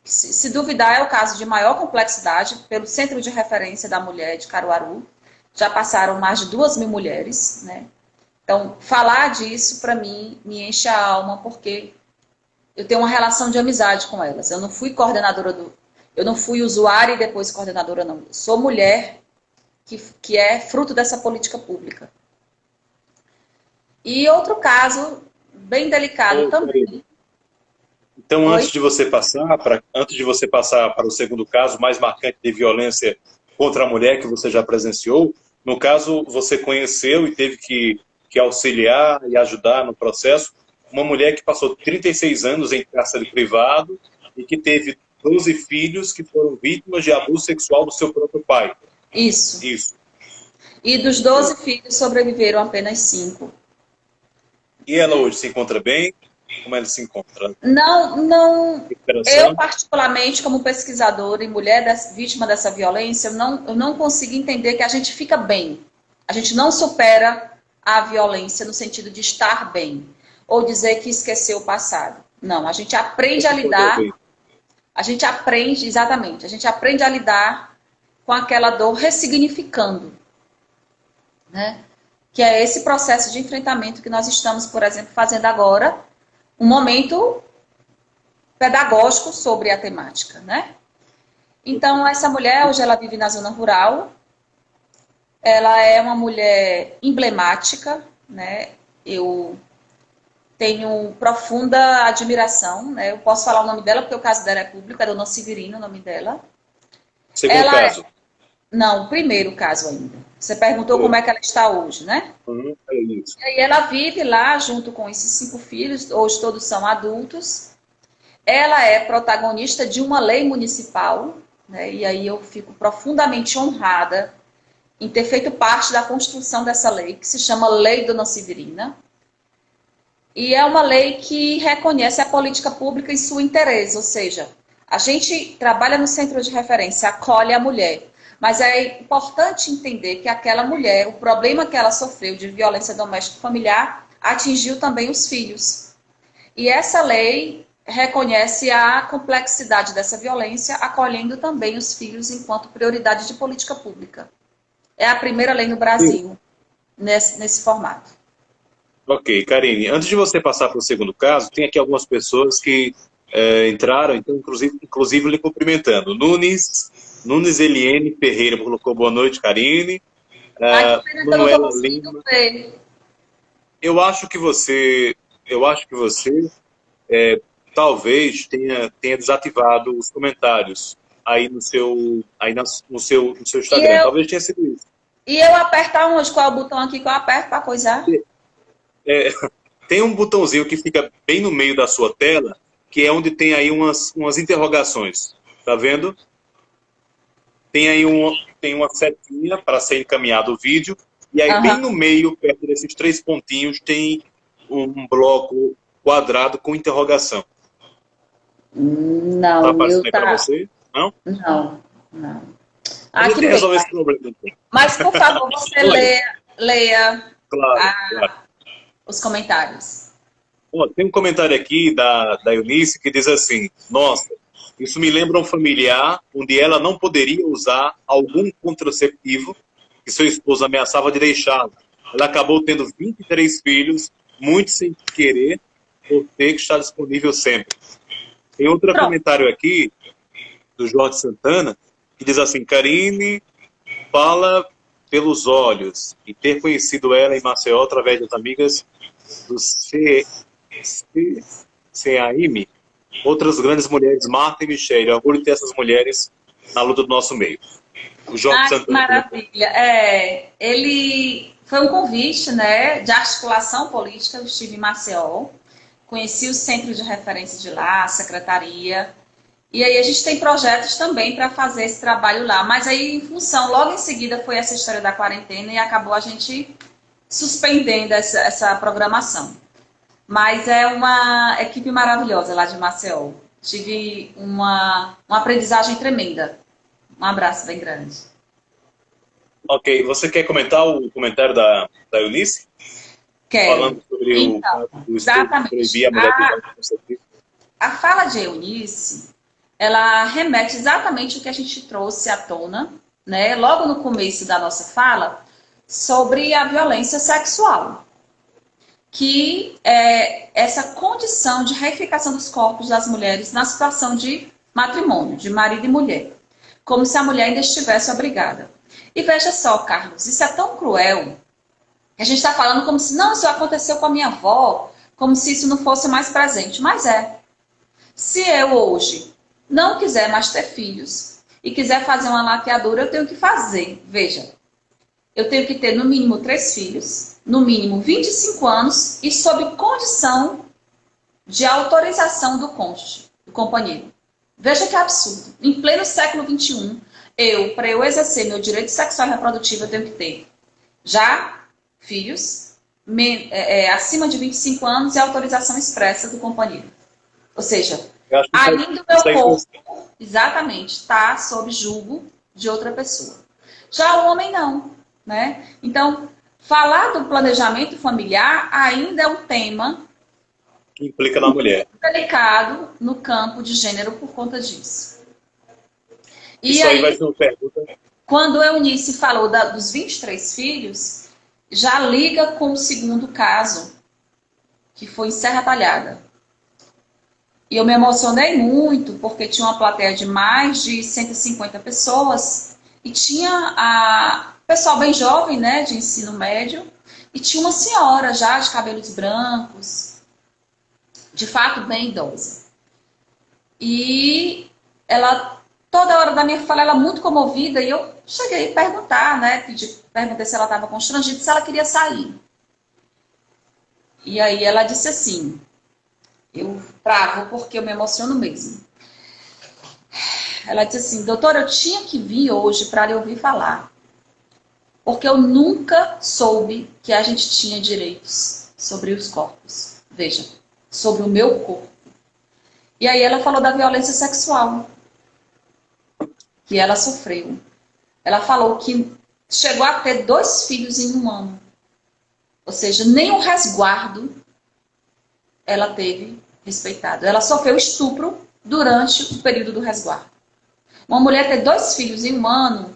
se duvidar, é o caso de maior complexidade pelo Centro de Referência da Mulher de Caruaru. Já passaram mais de 2.000 mulheres, né? Então, falar disso, para mim, me enche a alma, porque eu tenho uma relação de amizade com elas. Eu não fui coordenadora eu não fui usuária e depois coordenadora, não. Eu sou mulher que é fruto dessa política pública. E outro caso bem delicado também. Então, antes de você passar para o segundo caso, mais marcante de violência contra a mulher que você já presenciou, no caso, você conheceu e teve que auxiliar e ajudar no processo uma mulher que passou 36 anos em cárcere privado e que teve 12 filhos que foram vítimas de abuso sexual do seu próprio pai. Isso. Isso. E dos 12 filhos sobreviveram apenas 5. E ela hoje se encontra bem? Como ela se encontra? Não. Eu, particularmente, como pesquisadora e mulher vítima dessa violência, eu não consigo entender que a gente fica bem. A gente não supera a violência no sentido de estar bem. Ou dizer que esqueceu o passado. Não, a gente aprende a lidar. A gente aprende, exatamente, a gente aprende a lidar com aquela dor ressignificando. Né? Que é esse processo de enfrentamento que nós estamos, por exemplo, fazendo agora, um momento pedagógico sobre a temática, né? Então, essa mulher, hoje ela vive na zona rural, ela é uma mulher emblemática, né? Eu tenho profunda admiração, né? Eu posso falar o nome dela, porque o caso dela é público, é Dona Severina, o nome dela. Segundo caso? Não, o primeiro caso ainda. Você perguntou como é que ela está hoje, né? É isso. E aí ela vive lá junto com esses 5 filhos, hoje todos são adultos. Ela é protagonista de uma lei municipal, né? E aí eu fico profundamente honrada em ter feito parte da construção dessa lei, que se chama Lei Dona Severina. E é uma lei que reconhece a política pública em sua interesse, ou seja, a gente trabalha no centro de referência, acolhe a mulher. Mas é importante entender que aquela mulher, o problema que ela sofreu de violência doméstica familiar, atingiu também os filhos. E essa lei reconhece a complexidade dessa violência, acolhendo também os filhos enquanto prioridade de política pública. É a primeira lei no Brasil, nesse formato. Ok, Karine, antes de você passar para o segundo caso, tem aqui algumas pessoas que entraram, então, inclusive lhe cumprimentando. Nunes Eliene Ferreira colocou boa noite, Karine. Manuela Lima. Eu acho que você talvez tenha desativado os comentários aí no seu Instagram. Talvez tenha sido isso. E eu apertar onde? Qual é o botão aqui que eu aperto para coisar? Tem um botãozinho que fica bem no meio da sua tela, que é onde tem aí umas interrogações. Tá vendo? Tem aí uma setinha para ser encaminhado o vídeo, e aí bem no meio, perto desses 3 pontinhos, tem um bloco quadrado com interrogação. Não, tá aparecendo aí para você? Não? Não. A gente resolve esse problema. Então. Mas, por favor, você leia claro. Os comentários. Tem um comentário aqui da Eunice que diz assim: nossa, isso me lembra um familiar onde ela não poderia usar algum contraceptivo que seu esposo ameaçava de deixá-la. Ela acabou tendo 23 filhos, muitos sem querer, por ter que estar disponível sempre. Tem outro comentário aqui, do Jorge Santana, que diz assim: Karine fala pelos olhos e ter conhecido ela em Maceió através das amigas do CAIM, outras grandes mulheres, Marta e Michelle. Eu orgulho de ter essas mulheres na luta do nosso meio. O Jorge Santana. Que maravilha. Ele foi um convite, né, de articulação política. Eu estive em Maceió, conheci o centro de referência de lá, a secretaria. E aí a gente tem projetos também para fazer esse trabalho lá. Mas aí, em função, logo em seguida foi essa história da quarentena e acabou a gente suspendendo essa programação. Mas é uma equipe maravilhosa lá de Maceió. Tive uma aprendizagem tremenda. Um abraço bem grande. Ok, você quer comentar o comentário da Eunice? Quero. Falando sobre o exatamente. A fala de Eunice, ela remete exatamente o que a gente trouxe à tona, né, logo no começo da nossa fala, sobre a violência sexual, que é essa condição de reificação dos corpos das mulheres na situação de matrimônio, de marido e mulher, como se a mulher ainda estivesse obrigada. E veja só, Carlos, isso é tão cruel. A gente está falando como se, não, isso aconteceu com a minha avó, como se isso não fosse mais presente. Mas é. Se eu hoje não quiser mais ter filhos e quiser fazer uma laqueadura, eu tenho que fazer. Veja, eu tenho que ter no mínimo 3 filhos, no mínimo 25 anos e sob condição de autorização do cônjuge, do companheiro. Veja que absurdo. Em pleno século XXI, para eu exercer meu direito sexual e reprodutivo, eu tenho que ter já filhos, acima de 25 anos e autorização expressa do companheiro. Ou seja, ainda o meu corpo, exatamente, está sob julgo de outra pessoa. Já o homem não, né? Então, falar do planejamento familiar ainda é um tema que implica na mulher. Delicado no campo de gênero por conta disso. E isso aí vai ser uma pergunta. Quando a Eunice falou dos 23 filhos, já liga com o segundo caso, que foi em Serra Talhada. E eu me emocionei muito, porque tinha uma plateia de mais de 150 pessoas, e tinha pessoal bem jovem, né, de ensino médio, e tinha uma senhora já de cabelos brancos, de fato bem idosa. E ela, toda hora da minha fala, ela muito comovida, e eu cheguei a perguntar, né, perguntei se ela estava constrangida, se ela queria sair. E aí ela disse assim, eu travo porque eu me emociono mesmo. Ela disse assim, doutora, eu tinha que vir hoje para lhe ouvir falar, porque eu nunca soube que a gente tinha direitos sobre os corpos. Veja, sobre o meu corpo. E aí ela falou da violência sexual que ela sofreu. Ela falou que chegou a ter 2 filhos em 1 ano. Ou seja, nem um resguardo ela teve respeitado. Ela sofreu estupro durante o período do resguardo. Uma mulher ter 2 filhos em 1 ano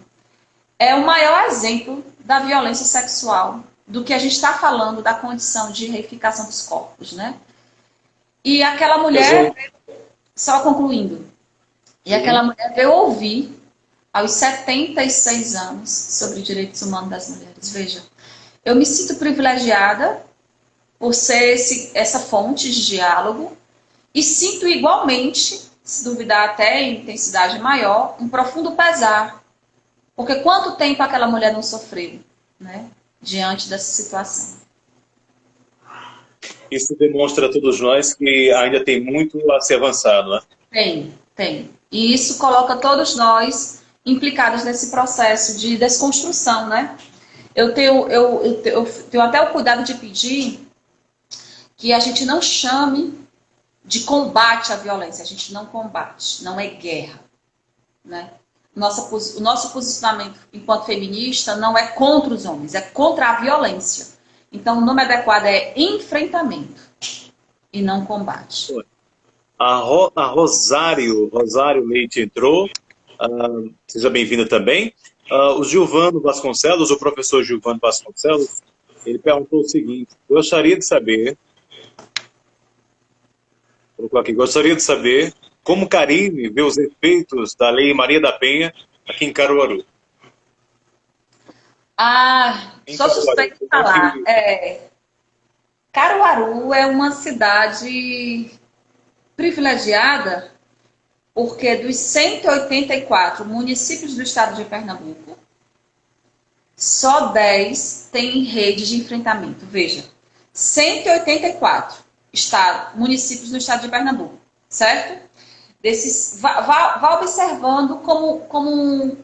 é o maior exemplo da violência sexual, do que a gente está falando da condição de reificação dos corpos, né? E aquela mulher, só concluindo, e aquela mulher veio ouvir aos 76 anos sobre direitos humanos das mulheres. Veja, eu me sinto privilegiada por ser essa fonte de diálogo e sinto igualmente, se duvidar até em intensidade maior, um profundo pesar. Porque quanto tempo aquela mulher não sofreu, né, diante dessa situação? Isso demonstra a todos nós que ainda tem muito a ser avançado, né? Tem. E isso coloca todos nós implicados nesse processo de desconstrução, né? Eu tenho até o cuidado de pedir que a gente não chame de combate à violência. A gente não combate, não é guerra, né? O nosso posicionamento enquanto feminista não é contra os homens, é contra a violência. Então, o nome adequado é enfrentamento e não combate. A Rosário Leite entrou. Seja bem-vinda também. O Gilvano Vasconcelos, o professor Gilvano Vasconcelos, ele perguntou o seguinte, gostaria de saber como Karine vê os efeitos da Lei Maria da Penha aqui em Caruaru. Sou suspeita de falar. Caruaru é uma cidade privilegiada porque dos 184 municípios do estado de Pernambuco, só 10 têm rede de enfrentamento. Veja, 184 municípios do estado de Pernambuco, certo? Vá observando como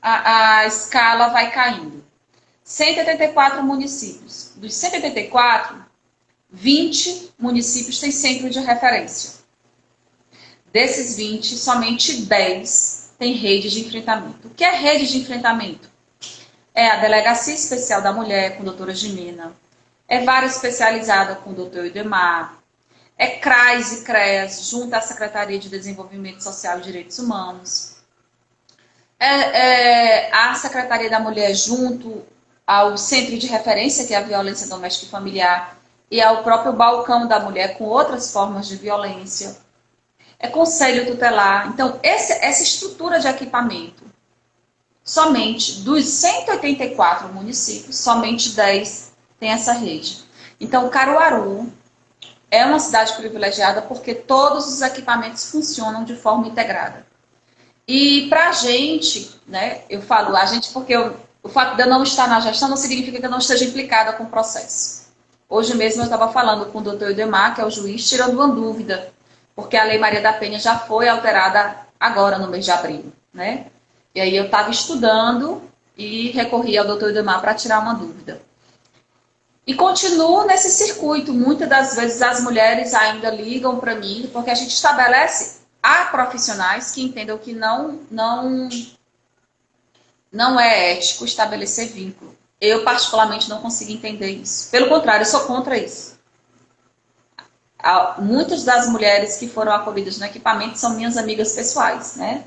a escala vai caindo. 184 municípios. Dos 184, 20 municípios têm centro de referência. Desses 20, somente 10 têm rede de enfrentamento. O que é rede de enfrentamento? É a Delegacia Especial da Mulher, com a doutora Gimena. É vara especializada com o doutor Idemar. É CRAS e CREAS, junto à Secretaria de Desenvolvimento Social e Direitos Humanos. A Secretaria da Mulher, junto ao Centro de Referência, que é a Violência Doméstica e Familiar, e ao próprio Balcão da Mulher, com outras formas de violência. É Conselho Tutelar. Então, essa estrutura de equipamento somente dos 184 municípios, somente 10 tem essa rede. Então, Caruaru é uma cidade privilegiada porque todos os equipamentos funcionam de forma integrada. E para a gente, né, eu falo a gente porque o fato de eu não estar na gestão não significa que eu não esteja implicada com o processo. Hoje mesmo eu estava falando com o doutor Eudemar, que é o juiz, tirando uma dúvida, porque a Lei Maria da Penha já foi alterada agora no mês de abril, né? E aí eu estava estudando e recorri ao doutor Eudemar para tirar uma dúvida. E continuo nesse circuito. Muitas das vezes as mulheres ainda ligam para mim, porque a gente estabelece, há profissionais que entendam que não é ético estabelecer vínculo. Eu, particularmente, não consigo entender isso. Pelo contrário, eu sou contra isso. Muitas das mulheres que foram acolhidas no equipamento são minhas amigas pessoais, né?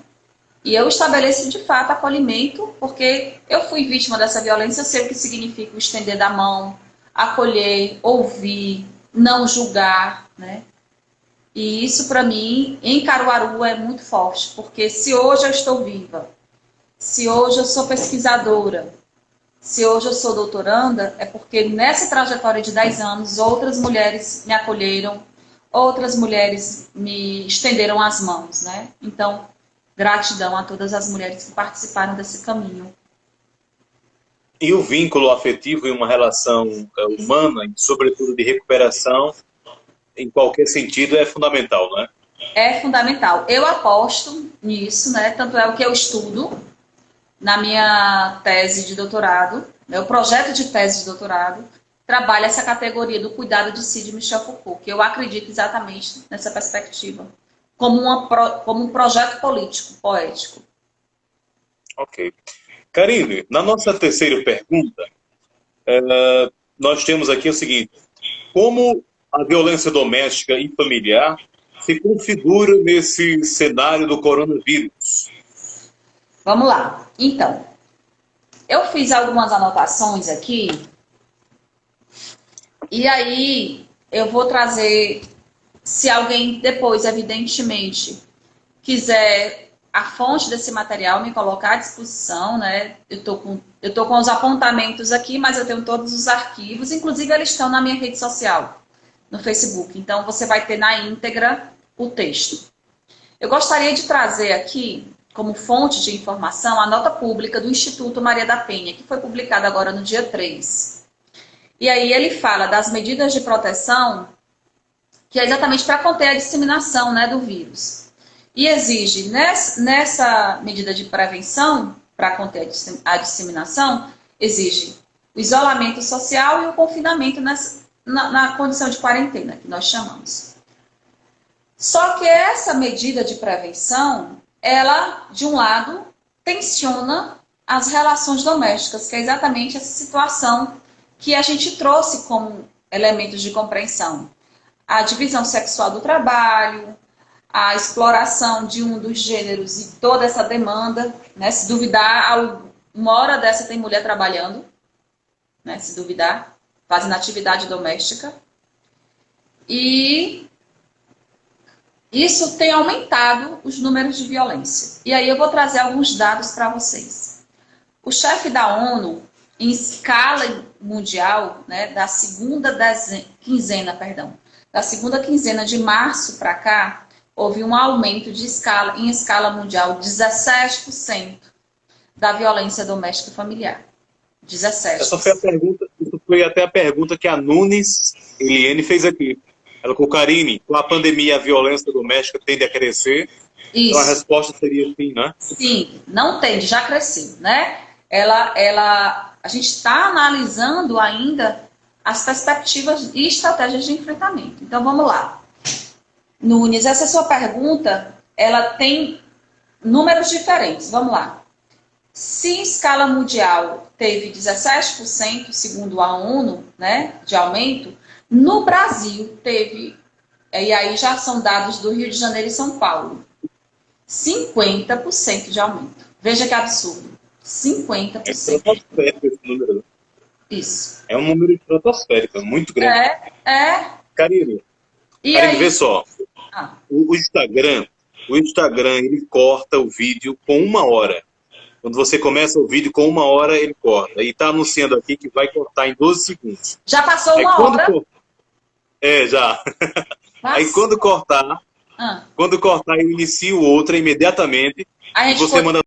E eu estabeleço, de fato, acolhimento, porque eu fui vítima dessa violência, eu sei o que significa o estender da mão, acolher, ouvir, não julgar, né? E isso, para mim, em Caruaru é muito forte, porque se hoje eu estou viva, se hoje eu sou pesquisadora, se hoje eu sou doutoranda, é porque nessa trajetória de 10 anos, outras mulheres me acolheram, outras mulheres me estenderam as mãos, né? Então, gratidão a todas as mulheres que participaram desse caminho. E o vínculo afetivo em uma relação humana, e sobretudo de recuperação, em qualquer sentido, é fundamental, não é? É fundamental. Eu aposto nisso, né? Tanto é o que eu estudo na minha tese de doutorado, meu projeto de tese de doutorado, trabalha essa categoria do cuidado de si de Michel Foucault, que eu acredito exatamente nessa perspectiva, como um projeto político, poético. Ok. Karine, na nossa terceira pergunta, nós temos aqui o seguinte: como a violência doméstica e familiar se configura nesse cenário do coronavírus? Vamos lá. Então, eu fiz algumas anotações aqui, e aí eu vou trazer, se alguém depois, evidentemente, quiser a fonte desse material, me colocar à disposição, né? Eu tô com os apontamentos aqui, mas eu tenho todos os arquivos, inclusive eles estão na minha rede social, no Facebook. Então, você vai ter na íntegra o texto. Eu gostaria de trazer aqui, como fonte de informação, a nota pública do Instituto Maria da Penha, que foi publicada agora no dia 3. E aí ele fala das medidas de proteção, que é exatamente para conter a disseminação, né, do vírus. E exige, nessa medida de prevenção, para conter a disseminação, exige o isolamento social e o confinamento na condição de quarentena, que nós chamamos. Só que essa medida de prevenção, ela, de um lado, tensiona as relações domésticas, que é exatamente essa situação que a gente trouxe como elementos de compreensão. A divisão sexual do trabalho, a exploração de um dos gêneros e toda essa demanda, né? Se duvidar, uma hora dessa tem mulher trabalhando, né? Se duvidar, fazendo atividade doméstica. E isso tem aumentado os números de violência. E aí eu vou trazer alguns dados para vocês. O chefe da ONU, em escala mundial, né, da segunda quinzena de março para cá, houve um aumento em escala mundial, 17% da violência doméstica e familiar. 17%. Isso foi até a pergunta que a Nunes Eliane fez aqui. Ela com Karine, com a pandemia a violência doméstica tende a crescer? Isso. Então a resposta seria sim, né? Sim, não tende, já cresceu, né? A gente está analisando ainda as perspectivas e estratégias de enfrentamento. Então vamos lá. Nunes, essa sua pergunta, ela tem números diferentes. Vamos lá. Se em escala mundial teve 17%, segundo a ONU, né, de aumento, no Brasil teve, e aí já são dados do Rio de Janeiro e São Paulo, 50% de aumento. Veja que absurdo. 50%. É estratosférico esse número. Isso. É um número estratosférico, muito grande. Karine, vê só. O Instagram, ele corta o vídeo com 1 hora. Quando você começa o vídeo com 1 hora, ele corta. E está anunciando aqui que vai cortar em 12 segundos. Já passou Aí, uma hora? Já. Passou. Aí quando cortar, eu inicio outra imediatamente. A E gente você manda